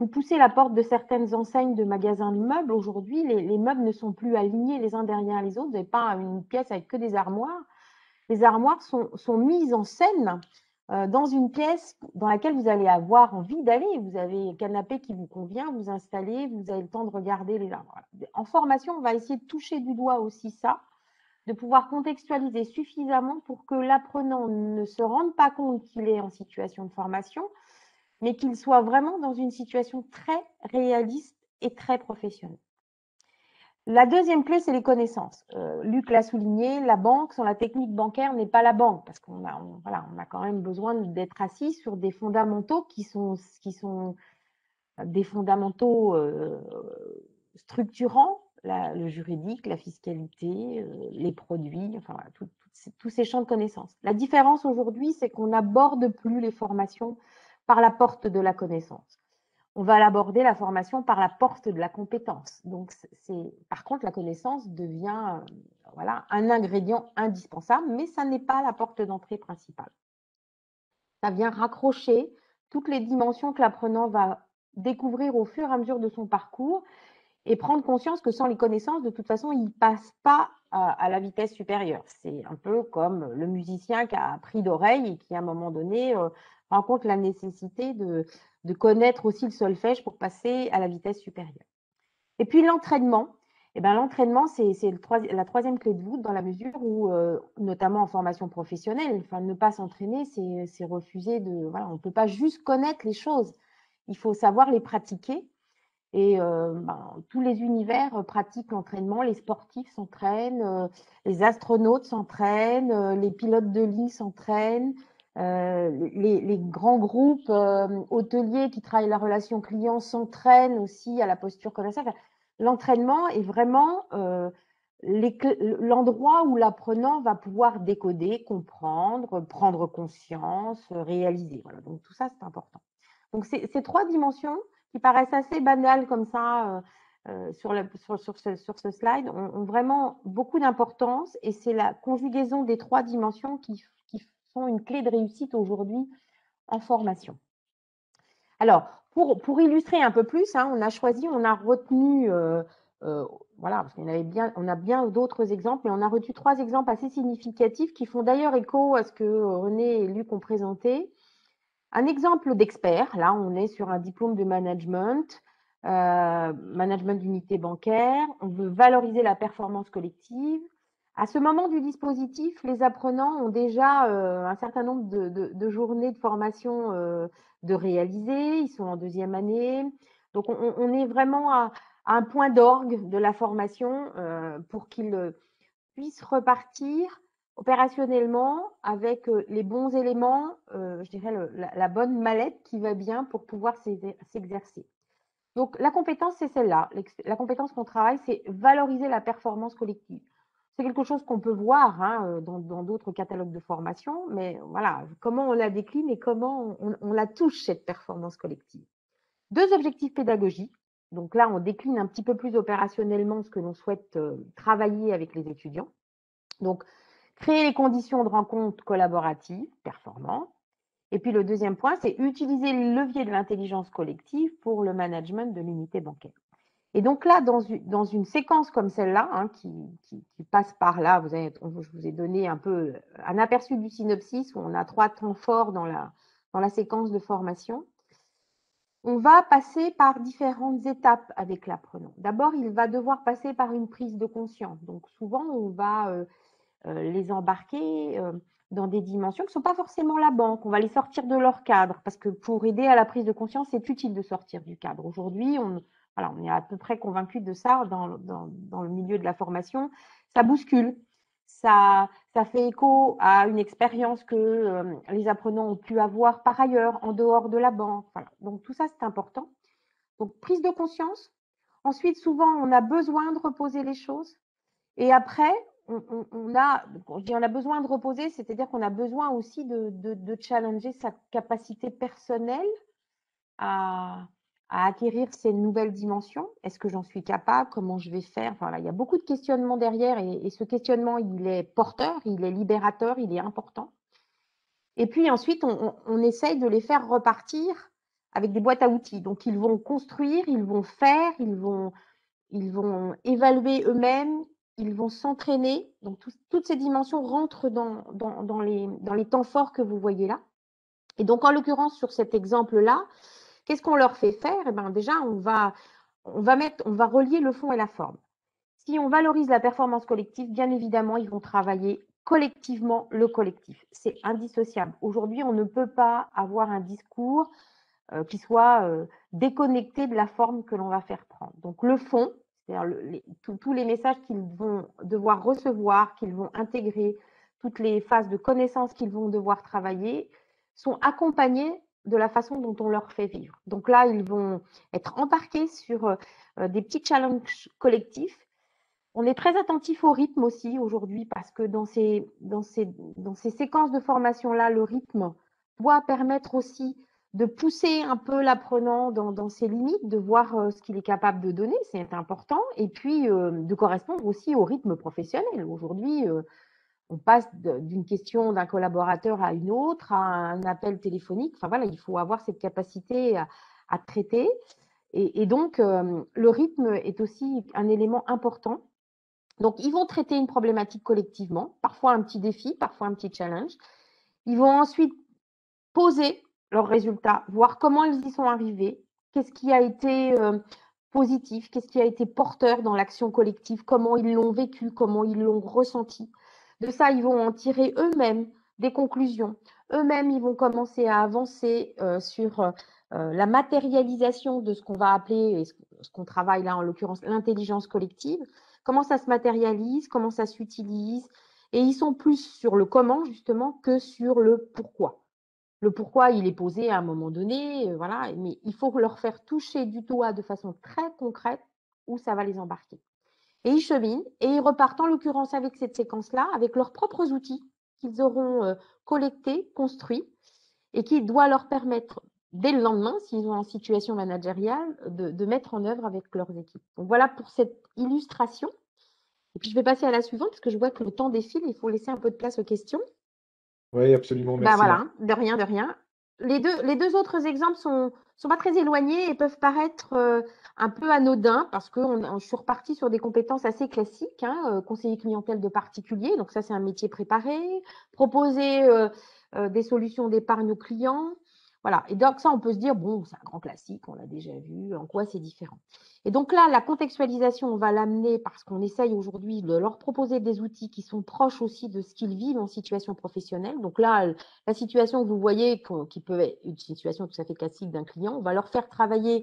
poussez la porte de certaines enseignes de magasins de meubles. Aujourd'hui, les meubles ne sont plus alignés les uns derrière les autres. Vous n'avez pas une pièce avec que des armoires. Les armoires sont mises en scène dans une pièce dans laquelle vous allez avoir envie d'aller. Vous avez un canapé qui vous convient, vous installez, vous avez le temps de regarder les armoires. En formation, on va essayer de toucher du doigt aussi ça, de pouvoir contextualiser suffisamment pour que l'apprenant ne se rende pas compte qu'il est en situation de formation, mais qu'il soit vraiment dans une situation très réaliste et très professionnelle. La deuxième clé, c'est les connaissances. Luc l'a souligné, la banque, sans la technique bancaire, n'est pas la banque, parce qu'on a, on a quand même besoin d'être assis sur des fondamentaux qui sont des fondamentaux structurants, le juridique, la fiscalité, les produits, enfin voilà, tous ces champs de connaissances. La différence aujourd'hui, c'est qu'on n'aborde plus les formations par la porte de la connaissance. On va l'aborder, la formation, par la porte de la compétence. Donc, par contre, la connaissance devient voilà, un ingrédient indispensable, mais ça n'est pas la porte d'entrée principale. Ça vient raccrocher toutes les dimensions que l'apprenant va découvrir au fur et à mesure de son parcours et prendre conscience que sans les connaissances, de toute façon, il ne passe pas à la vitesse supérieure. C'est un peu comme le musicien qui a appris d'oreille et qui, à un moment donné, rencontre la nécessité de connaître aussi le solfège pour passer à la vitesse supérieure. Et puis l'entraînement, eh ben, l'entraînement, c'est la troisième clé de voûte dans la mesure où, notamment en formation professionnelle, enfin, ne pas s'entraîner, c'est refuser de… Voilà, on ne peut pas juste connaître les choses, il faut savoir les pratiquer. Et tous les univers pratiquent l'entraînement, les sportifs s'entraînent, les astronautes s'entraînent, les pilotes de ligne s'entraînent, les grands groupes hôteliers qui travaillent la relation client s'entraînent aussi à la posture commerciale. Enfin, l'entraînement est vraiment l'endroit où l'apprenant va pouvoir décoder, comprendre, prendre conscience, réaliser. Voilà, donc tout ça, c'est important. Donc, ces trois dimensions qui paraissent assez banales comme ça sur ce slide ont vraiment beaucoup d'importance et c'est la conjugaison des trois dimensions qui sont une clé de réussite aujourd'hui en formation. Alors, pour illustrer un peu plus, hein, on a retenu, voilà, parce on a bien d'autres exemples, mais on a retenu 3 exemples assez significatifs qui font d'ailleurs écho à ce que René et Luc ont présenté. Un exemple d'expert, là on est sur un diplôme de management, management d'unité bancaire, on veut valoriser la performance collective. À ce moment du dispositif, les apprenants ont déjà un certain nombre de journées de formation de réaliser, ils sont en 2e année, donc on est vraiment à un point d'orgue de la formation pour qu'ils puissent repartir opérationnellement avec les bons éléments, je dirais la bonne mallette qui va bien pour pouvoir s'exercer. Donc la compétence, c'est celle-là. La compétence qu'on travaille, c'est valoriser la performance collective. C'est quelque chose qu'on peut voir hein, dans d'autres catalogues de formation, mais voilà, comment on la décline et comment on la touche, cette performance collective. 2 objectifs pédagogiques. Donc là, on décline un petit peu plus opérationnellement ce que l'on souhaite travailler avec les étudiants. Donc, créer les conditions de rencontre collaborative performantes. Et puis, le deuxième point, c'est utiliser le levier de l'intelligence collective pour le management de l'unité bancaire. Et donc là, dans une séquence comme celle-là, hein, qui passe par là, je vous ai donné un peu un aperçu du synopsis où on a 3 temps forts dans la séquence de formation. On va passer par différentes étapes avec l'apprenant. D'abord, il va devoir passer par une prise de conscience. Donc, souvent, on va les embarquer dans des dimensions qui ne sont pas forcément la banque. On va les sortir de leur cadre parce que pour aider à la prise de conscience, c'est utile de sortir du cadre. Aujourd'hui, on est à peu près convaincu de ça dans le milieu de la formation. Ça bouscule. Ça fait écho à une expérience que les apprenants ont pu avoir par ailleurs, en dehors de la banque. Voilà. Donc, tout ça, c'est important. Donc, prise de conscience. Ensuite, souvent, on a besoin de reposer les choses. Et après, on a besoin de reposer, c'est-à-dire qu'on a besoin aussi de challenger sa capacité personnelle à acquérir ces nouvelles dimensions. Est-ce que j'en suis capable? Comment je vais faire? Voilà, il y a beaucoup de questionnements derrière et ce questionnement, il est porteur, il est libérateur, il est important. Et puis ensuite, on essaye de les faire repartir avec des boîtes à outils. Donc, ils vont construire, ils vont faire, ils vont évaluer eux-mêmes, ils vont s'entraîner. Donc, toutes ces dimensions rentrent dans les temps forts que vous voyez là. Et donc, en l'occurrence, sur cet exemple-là, qu'est-ce qu'on leur fait faire? Eh bien, déjà, on va relier le fond et la forme. si on valorise la performance collective, bien évidemment, ils vont travailler collectivement le collectif. C'est indissociable. Aujourd'hui, on ne peut pas avoir un discours qui soit déconnecté de la forme que l'on va faire prendre. Donc le fond, c'est-à-dire tous les messages qu'ils vont devoir recevoir, qu'ils vont intégrer, toutes les phases de connaissance qu'ils vont devoir travailler, sont accompagnés de la façon dont on leur fait vivre. Donc là, ils vont être embarqués sur des petits challenges collectifs. On est très attentif au rythme aussi aujourd'hui parce que dans ces séquences de formation-là, le rythme doit permettre aussi de pousser un peu l'apprenant dans ses limites, de voir ce qu'il est capable de donner, c'est important, et puis de correspondre aussi au rythme professionnel. Aujourd'hui, on passe d'une question d'un collaborateur à une autre, à un appel téléphonique. Enfin voilà, il faut avoir cette capacité à traiter. Et donc, le rythme est aussi un élément important. Donc, ils vont traiter une problématique collectivement, parfois un petit défi, parfois un petit challenge. Ils vont ensuite poser leurs résultats, voir comment ils y sont arrivés, qu'est-ce qui a été positif, qu'est-ce qui a été porteur dans l'action collective, comment ils l'ont vécu, comment ils l'ont ressenti. De ça, ils vont en tirer eux-mêmes des conclusions. Eux-mêmes, ils vont commencer à avancer sur la matérialisation de ce qu'on va appeler, et ce qu'on travaille là en l'occurrence, l'intelligence collective. Comment ça se matérialise, comment ça s'utilise. Et ils sont plus sur le comment justement que sur le pourquoi. Le pourquoi, il est posé à un moment donné, voilà, mais il faut leur faire toucher du doigt de façon très concrète où ça va les embarquer. Et ils cheminent et ils repartent en l'occurrence avec cette séquence-là, avec leurs propres outils qu'ils auront collectés, construits, et qui doit leur permettre, dès le lendemain, s'ils sont en situation managériale, de mettre en œuvre avec leurs équipes. Donc voilà pour cette illustration. Et puis je vais passer à la suivante, parce que je vois que le temps défile, il faut laisser un peu de place aux questions. Oui, absolument, Ben merci. voilà, de rien, de rien. Les deux autres exemples sont pas très éloignés et peuvent paraître un peu anodins parce que je suis repartie sur des compétences assez classiques, hein, conseiller clientèle de particulier, donc ça c'est un métier préparé, proposer des solutions d'épargne aux clients, voilà. Et donc ça on peut se dire bon c'est un grand classique, on l'a déjà vu, en quoi c'est différent. Et donc là la contextualisation on va l'amener parce qu'on essaye aujourd'hui de leur proposer des outils qui sont proches aussi de ce qu'ils vivent en situation professionnelle. Donc là la situation que vous voyez, qui peut être une situation tout à fait classique d'un client, on va leur faire travailler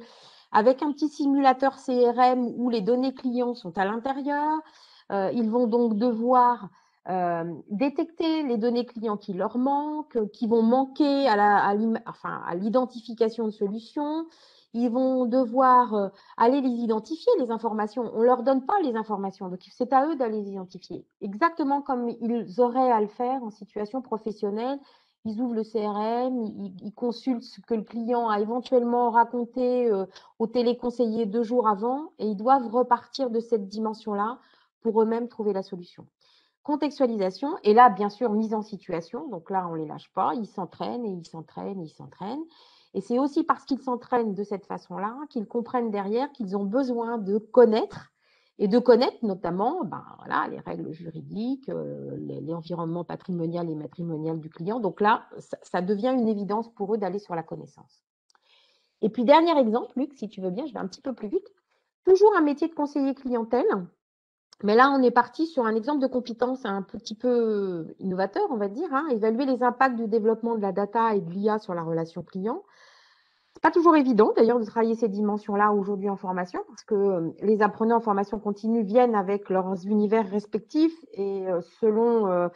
avec un petit simulateur CRM où les données clients sont à l'intérieur. Ils vont donc devoir détecter les données clients qui leur manquent, qui vont manquer à l'identification de solutions. Ils vont devoir aller les identifier, les informations. On ne leur donne pas les informations, donc c'est à eux d'aller les identifier. Exactement comme ils auraient à le faire en situation professionnelle. Ils ouvrent le CRM, ils consultent ce que le client a éventuellement raconté au téléconseiller 2 jours avant et ils doivent repartir de cette dimension-là pour eux-mêmes trouver la solution. Contextualisation, et là, bien sûr, mise en situation. Donc là, on ne les lâche pas, ils s'entraînent et ils s'entraînent et ils s'entraînent. Et c'est aussi parce qu'ils s'entraînent de cette façon-là qu'ils comprennent derrière qu'ils ont besoin de connaître et de connaître notamment voilà, les règles juridiques, l'environnement patrimonial et matrimonial du client. Donc là, ça devient une évidence pour eux d'aller sur la connaissance. Et puis, dernier exemple, Luc, si tu veux bien, je vais un petit peu plus vite. Toujours un métier de conseiller clientèle. Mais là, on est parti sur un exemple de compétence un petit peu innovateur, on va dire, hein, évaluer les impacts du développement de la data et de l'IA sur la relation client. C'est pas toujours évident, d'ailleurs, de travailler ces dimensions-là aujourd'hui en formation, parce que les apprenants en formation continue viennent avec leurs univers respectifs et selon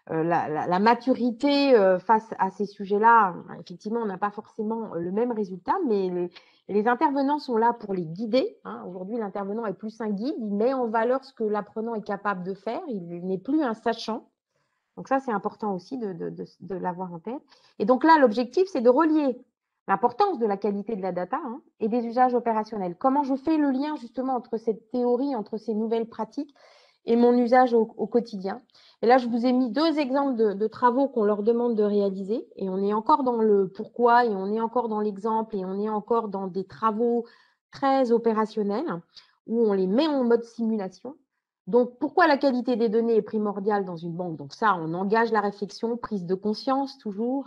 la maturité face à ces sujets-là, effectivement, on n'a pas forcément le même résultat, mais les intervenants sont là pour les guider. Hein. Aujourd'hui, l'intervenant est plus un guide, il met en valeur ce que l'apprenant est capable de faire, il n'est plus un sachant. Donc ça, c'est important aussi de l'avoir en tête. Et donc là, l'objectif, c'est de relier l'importance de la qualité de la data et des usages opérationnels. Comment je fais le lien justement entre cette théorie, entre ces nouvelles pratiques et mon usage au quotidien. Et là, je vous ai mis 2 exemples de travaux qu'on leur demande de réaliser. Et on est encore dans le pourquoi, et on est encore dans l'exemple, et on est encore dans des travaux très opérationnels où on les met en mode simulation. Donc, pourquoi la qualité des données est primordiale dans une banque? Donc ça, on engage la réflexion, prise de conscience toujours.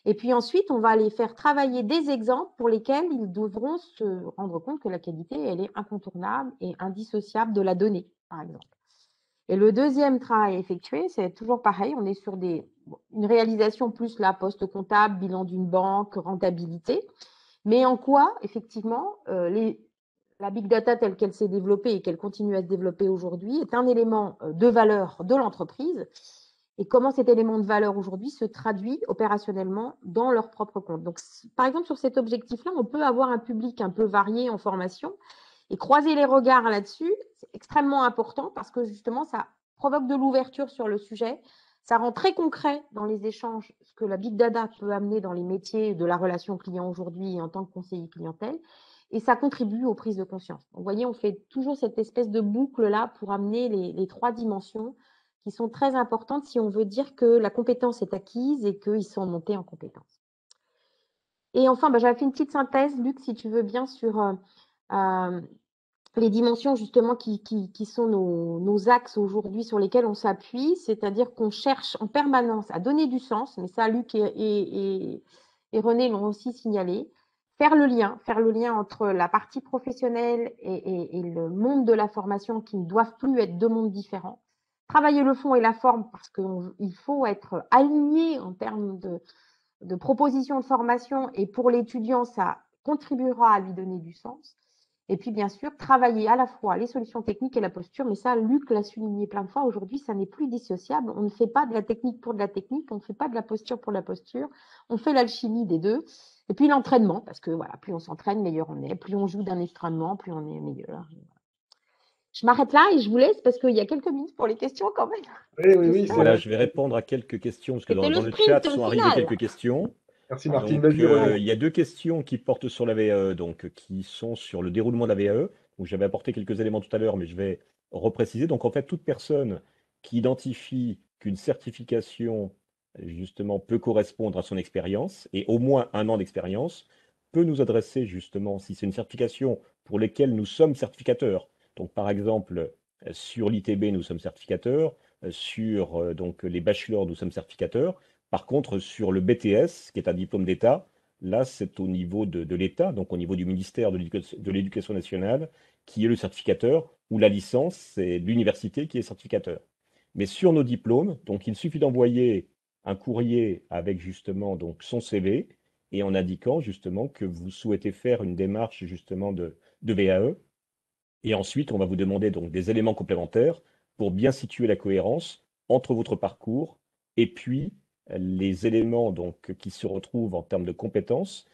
Et puis ensuite, on va les faire travailler des exemples pour lesquels ils devront se rendre compte que la qualité, elle est incontournable et indissociable de la donnée. par exemple. Et le deuxième travail effectué, c'est toujours pareil, on est sur une réalisation plus là, poste comptable, bilan d'une banque, rentabilité. Mais en quoi, effectivement, la big data telle qu'elle s'est développée et qu'elle continue à se développer aujourd'hui est un élément de valeur de l'entreprise et comment cet élément de valeur aujourd'hui se traduit opérationnellement dans leur propre compte. Donc, par exemple, sur cet objectif-là, on peut avoir un public un peu varié en formation et croiser les regards là-dessus, c'est extrêmement important parce que justement, ça provoque de l'ouverture sur le sujet. Ça rend très concret dans les échanges ce que la big data peut amener dans les métiers de la relation client aujourd'hui en tant que conseiller clientèle. Et ça contribue aux prises de conscience. Donc, vous voyez, on fait toujours cette espèce de boucle-là pour amener les trois dimensions qui sont très importantes si on veut dire que la compétence est acquise et qu'ils sont montés en compétence. Et enfin, j'avais fait une petite synthèse, Luc, si tu veux bien, sur les dimensions justement qui sont nos axes aujourd'hui sur lesquels on s'appuie, c'est-à-dire qu'on cherche en permanence à donner du sens, mais ça, Luc et René l'ont aussi signalé, faire le lien entre la partie professionnelle et le monde de la formation qui ne doivent plus être deux mondes différents. Travailler le fond et la forme parce qu'il faut être aligné en termes de propositions de formation et pour l'étudiant, ça contribuera à lui donner du sens. Et puis, bien sûr, travailler à la fois les solutions techniques et la posture. Mais ça, Luc l'a souligné plein de fois. Aujourd'hui, ça n'est plus dissociable. On ne fait pas de la technique pour de la technique. On ne fait pas de la posture pour la posture. On fait l'alchimie des deux. Et puis, l'entraînement, parce que voilà, plus on s'entraîne, meilleur on est. Plus on joue d'un instrument, plus on est meilleur. Je m'arrête là et je vous laisse parce qu'il y a quelques minutes pour les questions quand même. Oui, Voilà, je vais répondre à quelques questions, parce que C'était dans le le chat sprint sont arrivées final. quelques questions. Merci Martine, Donc, vas-y René. il y a deux questions qui portent sur la VAE, donc qui sont sur le déroulement de la VAE. Donc, j'avais apporté quelques éléments tout à l'heure, mais je vais repréciser. Donc, en fait, toute personne qui identifie qu'une certification, justement, peut correspondre à son expérience, et au moins un an d'expérience, peut nous adresser, justement, si c'est une certification pour laquelle nous sommes certificateurs. Donc, par exemple, sur l'ITB, nous sommes certificateurs. Sur donc, les bachelors, nous sommes certificateurs. Par contre, sur le BTS, qui est un diplôme d'État, là, c'est au niveau de l'État, donc au niveau du ministère de l'Éducation nationale, qui est le certificateur, ou la licence, c'est l'université qui est certificateur. Mais sur nos diplômes, donc il suffit d'envoyer un courrier avec justement donc son CV et en indiquant justement que vous souhaitez faire une démarche justement de VAE. Et ensuite, on va vous demander donc des éléments complémentaires pour bien situer la cohérence entre votre parcours et puis les éléments donc qui se retrouvent en termes de compétences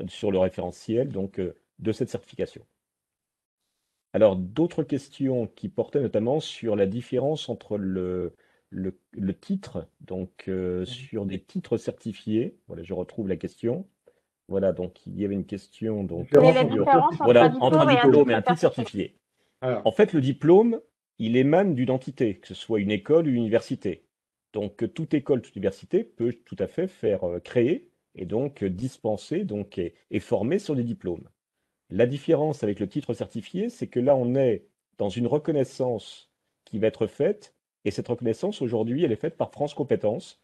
sur le référentiel donc de cette certification. Alors, d'autres questions qui portaient notamment sur la différence entre le titre, donc sur des titres certifiés. Voilà, je retrouve la question. Voilà, donc il y avait une question donc Quelle est la Différence entre différence entre voilà, un entre un diplôme et un diplôme et un titre titre certifié? certifié. Alors, En fait, le diplôme, il émane d'une entité, que ce soit une école ou une université. Donc, toute école, toute université peut tout à fait faire créer et donc dispenser donc, et former sur des diplômes. La différence avec le titre certifié, c'est que là, on est dans une reconnaissance qui va être faite, et cette reconnaissance, aujourd'hui, elle est faite par France Compétences,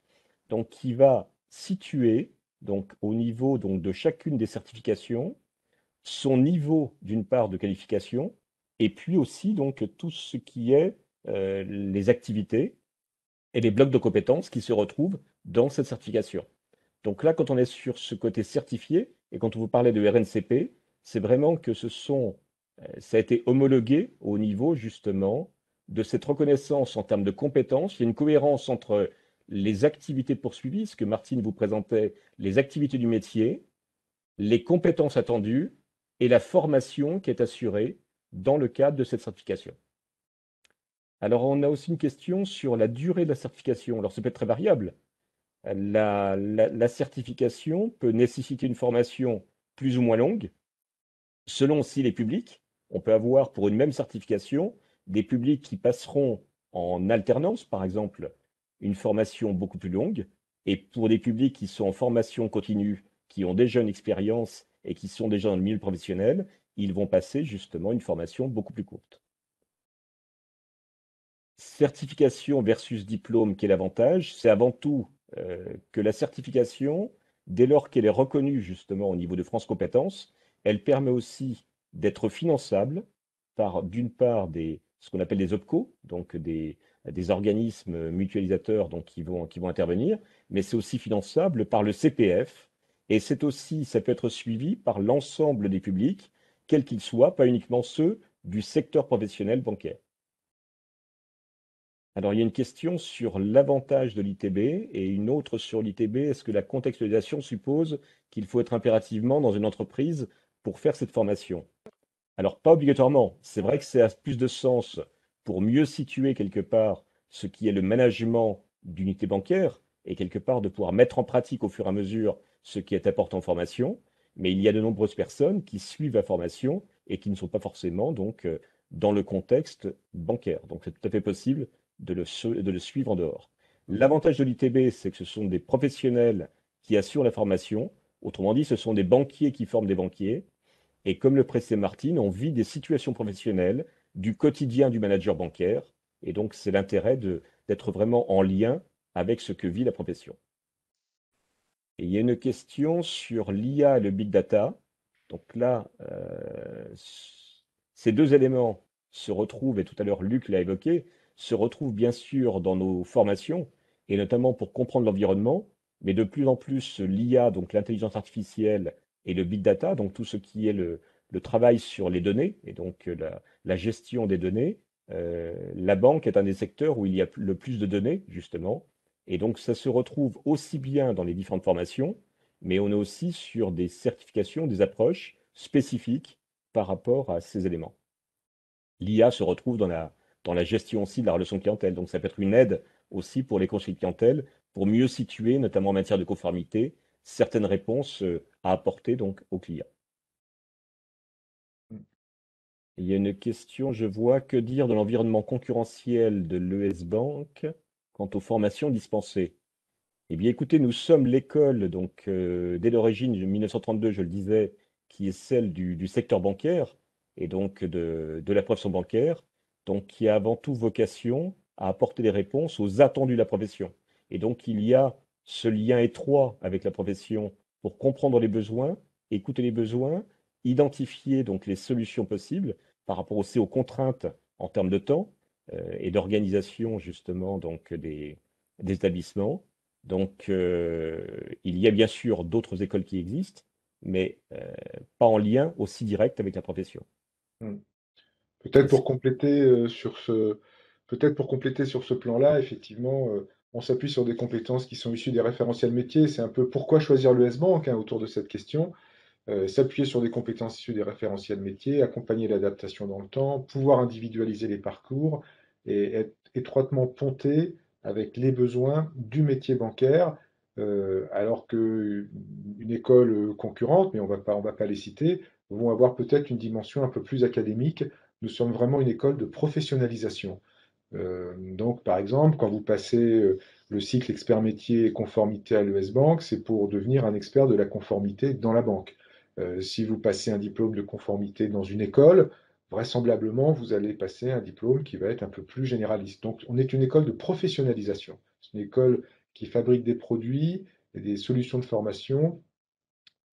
donc qui va situer donc, au niveau donc, de chacune des certifications son niveau, d'une part, de qualification, et puis aussi donc tout ce qui est les activités et les blocs de compétences qui se retrouvent dans cette certification. Donc là, quand on est sur ce côté certifié, et quand on vous parlait de RNCP, c'est vraiment que ça a été homologué au niveau justement de cette reconnaissance en termes de compétences. Il y a une cohérence entre les activités poursuivies, ce que Martine vous présentait, les activités du métier, les compétences attendues et la formation qui est assurée dans le cadre de cette certification. Alors, on a aussi une question sur la durée de la certification. Alors, ça peut être très variable. La certification peut nécessiter une formation plus ou moins longue, selon aussi les publics. On peut avoir pour une même certification des publics qui passeront en alternance, par exemple, une formation beaucoup plus longue, et pour des publics qui sont en formation continue, qui ont déjà une expérience et qui sont déjà dans le milieu professionnel, ils vont passer justement une formation beaucoup plus courte. Certification versus diplôme, quel avantage? C'est avant tout que la certification, dès lors qu'elle est reconnue justement au niveau de France Compétences, elle permet aussi d'être finançable par d'une part des ce qu'on appelle des OPCO, donc des organismes mutualisateurs donc, qui vont intervenir, mais c'est aussi finançable par le CPF, et c'est aussi, ça peut être suivi par l'ensemble des publics, quels qu'ils soient, pas uniquement ceux du secteur professionnel bancaire. Alors, il y a une question sur l'avantage de l'ITB et une autre sur l'ITB. Est-ce que la contextualisation suppose qu'il faut être impérativement dans une entreprise pour faire cette formation? Alors, pas obligatoirement. C'est vrai que ça a plus de sens pour mieux situer quelque part ce qui est le management d'unité bancaire et quelque part de pouvoir mettre en pratique au fur et à mesure ce qui est important en formation. Mais il y a de nombreuses personnes qui suivent la formation et qui ne sont pas forcément donc dans le contexte bancaire. Donc, c'est tout à fait possible de le suivre en dehors. L'avantage de l'ITB, c'est que ce sont des professionnels qui assurent la formation. Autrement dit, ce sont des banquiers qui forment des banquiers. Et comme le précisait Martine, on vit des situations professionnelles du quotidien du manager bancaire. Et donc, c'est l'intérêt d'être vraiment en lien avec ce que vit la profession. Et il y a une question sur l'IA et le big data. Donc là, ces deux éléments se retrouvent, et tout à l'heure Luc l'a évoqué, se retrouvent bien sûr dans nos formations, et notamment pour comprendre l'environnement, mais de plus en plus l'IA, donc l'intelligence artificielle, et le big data, donc tout ce qui est le travail sur les données, et donc la gestion des données. La banque est un des secteurs où il y a le plus de données, justement, et donc ça se retrouve aussi bien dans les différentes formations, mais on est aussi sur des certifications, des approches spécifiques par rapport à ces éléments. L'IA se retrouve dans la gestion aussi de la relation clientèle. Donc ça peut être une aide aussi pour les conseillers de clientèle pour mieux situer, notamment en matière de conformité, certaines réponses à apporter donc aux clients. Il y a une question, je vois, que dire de l'environnement concurrentiel de l'ES Bank quant aux formations dispensées? Eh bien, écoutez, nous sommes l'école, donc dès l'origine, 1932, je le disais, qui est celle du secteur bancaire et donc de la profession bancaire, donc qui a avant tout vocation à apporter des réponses aux attendus de la profession. Et donc, il y a ce lien étroit avec la profession pour comprendre les besoins, écouter les besoins, identifier donc les solutions possibles par rapport aussi aux contraintes en termes de temps et d'organisation justement donc des établissements. Donc, il y a bien sûr d'autres écoles qui existent, mais pas en lien aussi direct avec la profession. Mm. Peut-être Est-ce- pour compléter peut-être pour compléter sur ce plan-là, effectivement, on s'appuie sur des compétences qui sont issues des référentiels métiers. C'est un peu pourquoi choisir le S-Bank, hein, autour de cette question. S'appuyer sur des compétences issues des référentiels métiers, accompagner l'adaptation dans le temps, pouvoir individualiser les parcours et être étroitement ponté avec les besoins du métier bancaire, alors qu'une école concurrente, mais on va pas les citer, vont avoir peut-être une dimension un peu plus académique. Nous sommes vraiment une école de professionnalisation. Donc, par exemple, quand vous passez le cycle expert métier et conformité à l'ES Bank, c'est pour devenir un expert de la conformité dans la banque. Si vous passez un diplôme de conformité dans une école, vraisemblablement, vous allez passer un diplôme qui va être un peu plus généraliste. Donc, on est une école de professionnalisation. C'est une école qui fabrique des produits et des solutions de formation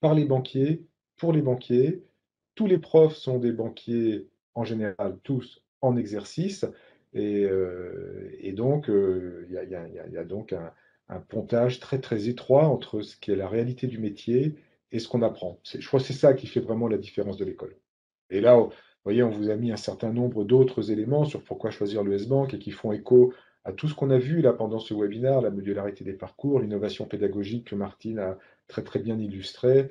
par les banquiers, pour les banquiers. Tous les profs sont des banquiers, en général, tous en exercice. Et donc, il y a donc un pontage très, très étroit entre ce qui est la réalité du métier et ce qu'on apprend. Je crois que c'est ça qui fait vraiment la différence de l'école. Et là, vous voyez, on vous a mis un certain nombre d'autres éléments sur pourquoi choisir le S-Bank et qui font écho à tout ce qu'on a vu là pendant ce webinaire, la modularité des parcours, l'innovation pédagogique que Martine a très très bien illustré,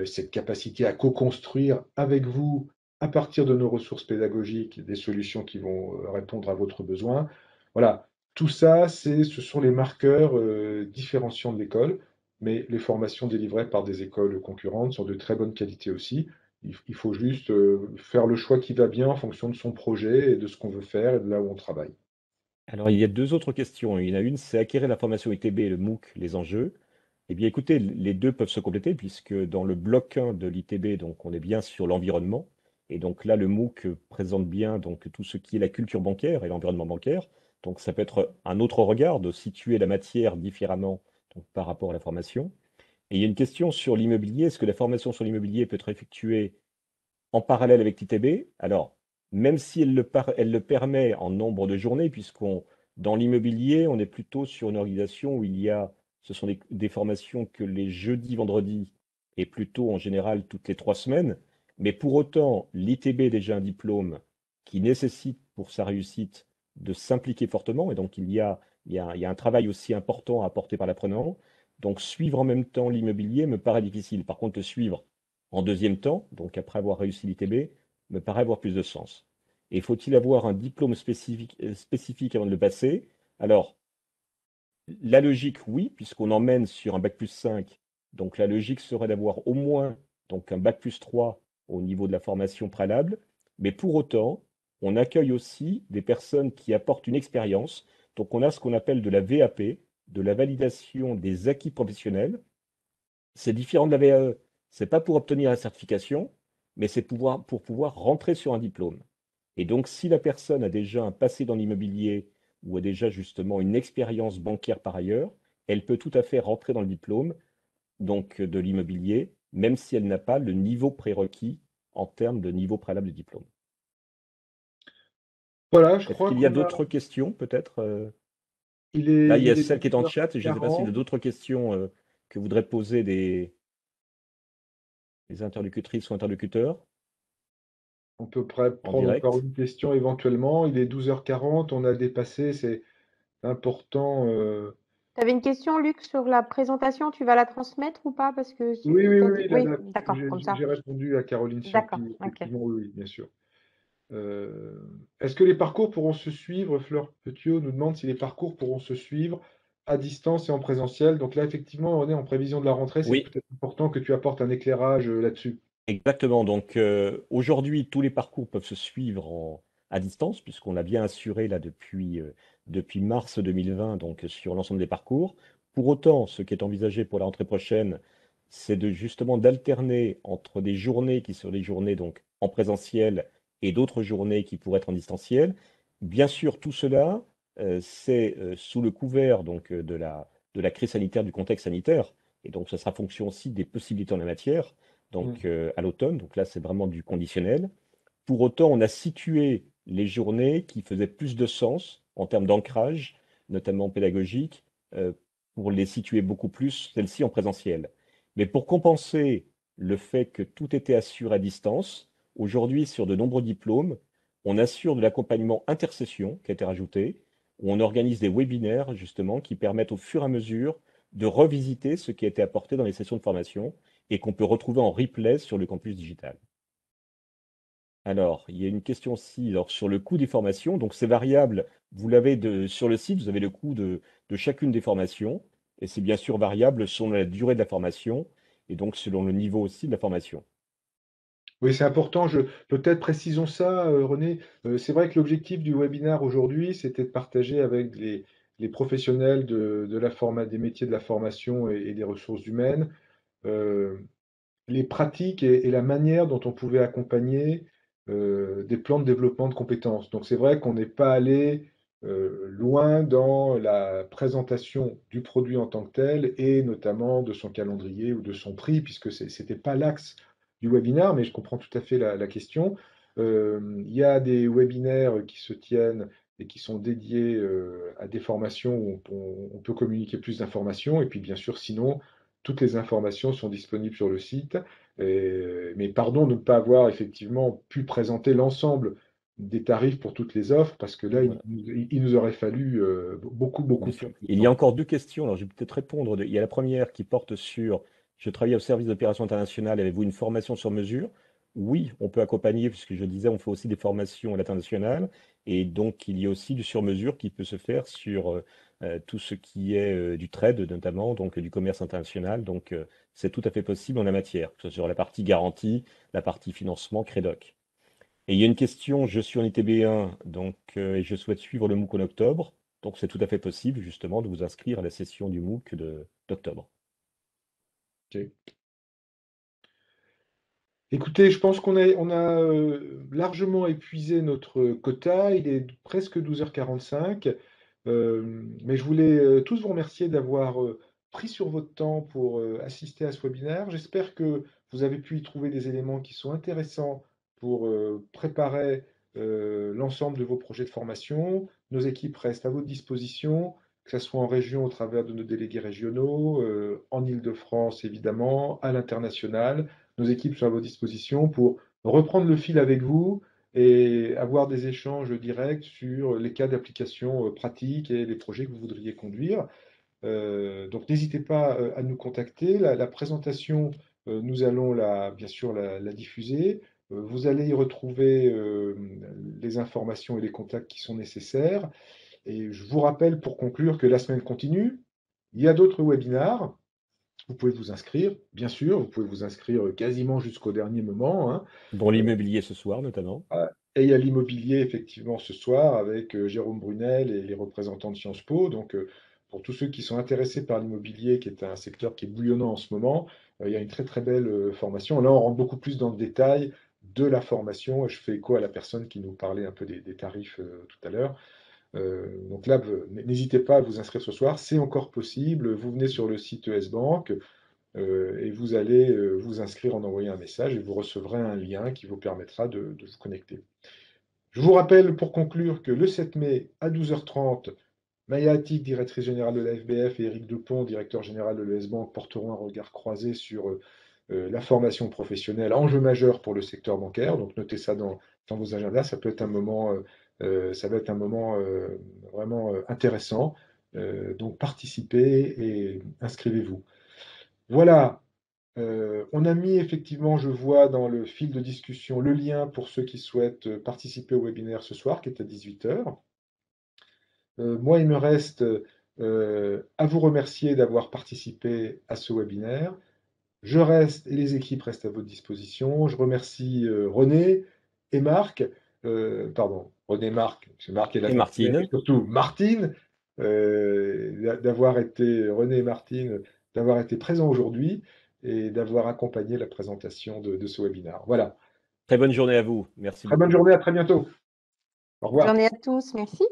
cette capacité à co-construire avec vous, à partir de nos ressources pédagogiques, des solutions qui vont répondre à votre besoin. Voilà, tout ça, ce sont les marqueurs différenciants de l'école, mais les formations délivrées par des écoles concurrentes sont de très bonne qualité aussi. Il faut juste faire le choix qui va bien en fonction de son projet et de ce qu'on veut faire et de là où on travaille. Alors, il y a deux autres questions. Il y en a une, c'est acquérir la formation ITB et le MOOC, les enjeux. Eh bien, écoutez, les deux peuvent se compléter puisque dans le bloc 1 de l'ITB, donc, on est bien sur l'environnement. Et donc là, le MOOC présente bien donc, tout ce qui est la culture bancaire et l'environnement bancaire. Donc, ça peut être un autre regard de situer la matière différemment donc, par rapport à la formation. Et il y a une question sur l'immobilier. Est-ce que la formation sur l'immobilier peut être effectuée en parallèle avec l'ITB? Alors, même si elle le permet en nombre de journées, dans l'immobilier, on est plutôt sur une organisation où ce sont des formations que les jeudis, vendredis, et plutôt en général toutes les 3 semaines. Mais pour autant, l'ITB est déjà un diplôme qui nécessite pour sa réussite de s'impliquer fortement, et donc il y a un travail aussi important à apporter par l'apprenant. Donc suivre en même temps l'immobilier me paraît difficile. Par contre, le suivre en deuxième temps, donc après avoir réussi l'ITB, me paraît avoir plus de sens. Et faut-il avoir un diplôme spécifique avant de le passer? Alors, la logique, oui, puisqu'on emmène sur un bac+5. Donc la logique serait d'avoir au moins donc un bac+3 au niveau de la formation préalable. Mais pour autant, on accueille aussi des personnes qui apportent une expérience. Donc on a ce qu'on appelle de la VAP, de la validation des acquis professionnels. C'est différent de la VAE. C'est pas pour obtenir la certification, mais c'est pour pouvoir rentrer sur un diplôme. Et donc, si la personne a déjà un passé dans l'immobilier ou a déjà justement une expérience bancaire par ailleurs, elle peut tout à fait rentrer dans le diplôme donc de l'immobilier, même si elle n'a pas le niveau prérequis en termes de niveau préalable de diplôme. Voilà, je Est-ce crois qu'il y a qu'on a. d'autres questions peut-être Là, Il il y a est celle qui est en chat. Je ne sais pas s'il y a 12h40. d'autres questions que voudraient poser des interlocutrices ou interlocuteurs On peut en prendre encore direct. une question éventuellement. Il est 12h40, on a dépassé, c'est important. Tu avais une question, Luc, sur la présentation, tu vas la transmettre ou pas? Parce que Oui, oui, oui, oui, oui, d'accord, comme ça. j'ai répondu à Caroline D'accord, Ciampi, ok. effectivement, oui, oui, bien sûr. Euh, Est-ce que les parcours pourront se suivre? Fleur Petiot nous demande si les parcours pourront se suivre à distance et en présentiel. Donc là, effectivement, on est en prévision de la rentrée. C'est Oui, peut-être important que tu apportes un éclairage là-dessus. exactement. Donc aujourd'hui, tous les parcours peuvent se suivre à distance, puisqu'on a bien assuré là depuis mars 2020 donc sur l'ensemble des parcours. Pour autant, ce qui est envisagé pour la rentrée prochaine, c'est de justement d'alterner entre des journées qui sont des journées donc en présentiel et d'autres journées qui pourraient être en distanciel. Bien sûr, tout cela, c'est sous le couvert donc de la crise sanitaire, du contexte sanitaire, et donc ce sera fonction aussi des possibilités en la matière donc Mm. à l'automne. Donc là, c'est vraiment du conditionnel. Pour autant, on a situé les journées qui faisaient plus de sens en termes d'ancrage, notamment pédagogique, euh, pour les situer beaucoup plus, celles-ci en présentiel. Mais pour compenser le fait que tout était assuré à distance, aujourd'hui, sur de nombreux diplômes, on assure de l'accompagnement intercession qui a été rajouté, où on organise des webinaires, justement, qui permettent au fur et à mesure de revisiter ce qui a été apporté dans les sessions de formation et qu'on peut retrouver en replay sur le campus digital. Alors, il y a une question aussi alors, sur le coût des formations. Donc, c'est variable. Sur le site, vous avez le coût de chacune des formations. Et c'est bien sûr variable selon la durée de la formation et donc selon le niveau aussi de la formation. Oui, c'est important. Peut-être précisons ça, René. C'est vrai que l'objectif du webinaire aujourd'hui, c'était de partager avec les professionnels des métiers de la formation et des ressources humaines, euh, les pratiques et la manière dont on pouvait accompagner des plans de développement de compétences. Donc c'est vrai qu'on n'est pas allé loin dans la présentation du produit en tant que tel et notamment de son calendrier ou de son prix, puisque ce n'était pas l'axe du webinaire, mais je comprends tout à fait la question. Il y a des webinaires qui se tiennent et qui sont dédiés à des formations où on peut communiquer plus d'informations. Et puis bien sûr, sinon, toutes les informations sont disponibles sur le site. Mais pardon de ne pas avoir effectivement pu présenter l'ensemble des tarifs pour toutes les offres, parce que là, Voilà, il nous aurait fallu beaucoup bien plus sûr. de Il y a temps. encore deux questions. Alors, je vais peut-être répondre. Il y a la première qui porte sur, je travaille au service d'opérations internationales. Avez-vous une formation sur mesure? Oui, on peut accompagner, puisque je disais, on fait aussi des formations à l'international. Et donc, il y a aussi du sur-mesure qui peut se faire sur tout ce qui est du trade, notamment, donc du commerce international. Donc, c'est tout à fait possible en la matière, que ce soit sur la partie garantie, la partie financement, Crédoc. Et il y a une question, je suis en ITB1, donc, et je souhaite suivre le MOOC en octobre. Donc c'est tout à fait possible justement de vous inscrire à la session du MOOC d'octobre. Ok. Écoutez, je pense on a largement épuisé notre quota. Il est presque 12h45. Mais je voulais tous vous remercier d'avoir pris sur votre temps pour assister à ce webinaire. J'espère que vous avez pu y trouver des éléments qui sont intéressants pour préparer l'ensemble de vos projets de formation. Nos équipes restent à votre disposition, que ce soit en région au travers de nos délégués régionaux, en Île-de-France évidemment, à l'international. Nos équipes sont à votre disposition pour reprendre le fil avec vous et avoir des échanges directs sur les cas d'application pratiques et les projets que vous voudriez conduire. Donc n'hésitez pas à nous contacter. La présentation, nous allons bien sûr la diffuser. Vous allez y retrouver les informations et les contacts qui sont nécessaires. Et je vous rappelle pour conclure que la semaine continue. Il y a d'autres webinars. Vous pouvez vous inscrire, bien sûr. Vous pouvez vous inscrire quasiment jusqu'au dernier moment, hein. Dont l'immobilier ce soir, notamment. Et il y a l'immobilier, effectivement, ce soir, avec Jérôme Brunel et les représentants de Sciences Po. Donc, pour tous ceux qui sont intéressés par l'immobilier, qui est un secteur qui est bouillonnant en ce moment, il y a une très, très belle formation. Là, on rentre beaucoup plus dans le détail de la formation. Je fais écho à la personne qui nous parlait un peu des tarifs tout à l'heure. Donc là, n'hésitez pas à vous inscrire ce soir. C'est encore possible. Vous venez sur le site ES Bank et vous allez vous inscrire en envoyant un message et vous recevrez un lien qui vous permettra de vous connecter. Je vous rappelle pour conclure que le 7 mai à 12h30, Maya Attic, directrice générale de la FBF, et Éric Dupont, directeur général de l'ES Bank, porteront un regard croisé sur la formation professionnelle, enjeu majeur pour le secteur bancaire. Donc notez ça dans vos agendas, ça peut être un moment, ça va être un moment vraiment intéressant. Donc participez et inscrivez-vous. Voilà. On a mis effectivement, je vois dans le fil de discussion, le lien pour ceux qui souhaitent participer au webinaire ce soir, qui est à 18h. Moi, il me reste à vous remercier d'avoir participé à ce webinaire. Je reste et les équipes restent à votre disposition. Je remercie René et Marc, pardon, René et Marc, parce que Marc est là, Et Martine. mais surtout Martine, René et Martine, d'avoir été présents aujourd'hui et d'avoir accompagné la présentation de ce webinaire. Voilà. Très bonne journée à vous. Merci Très bonne beaucoup. journée, à très bientôt. Au Bonne revoir. journée à tous, merci.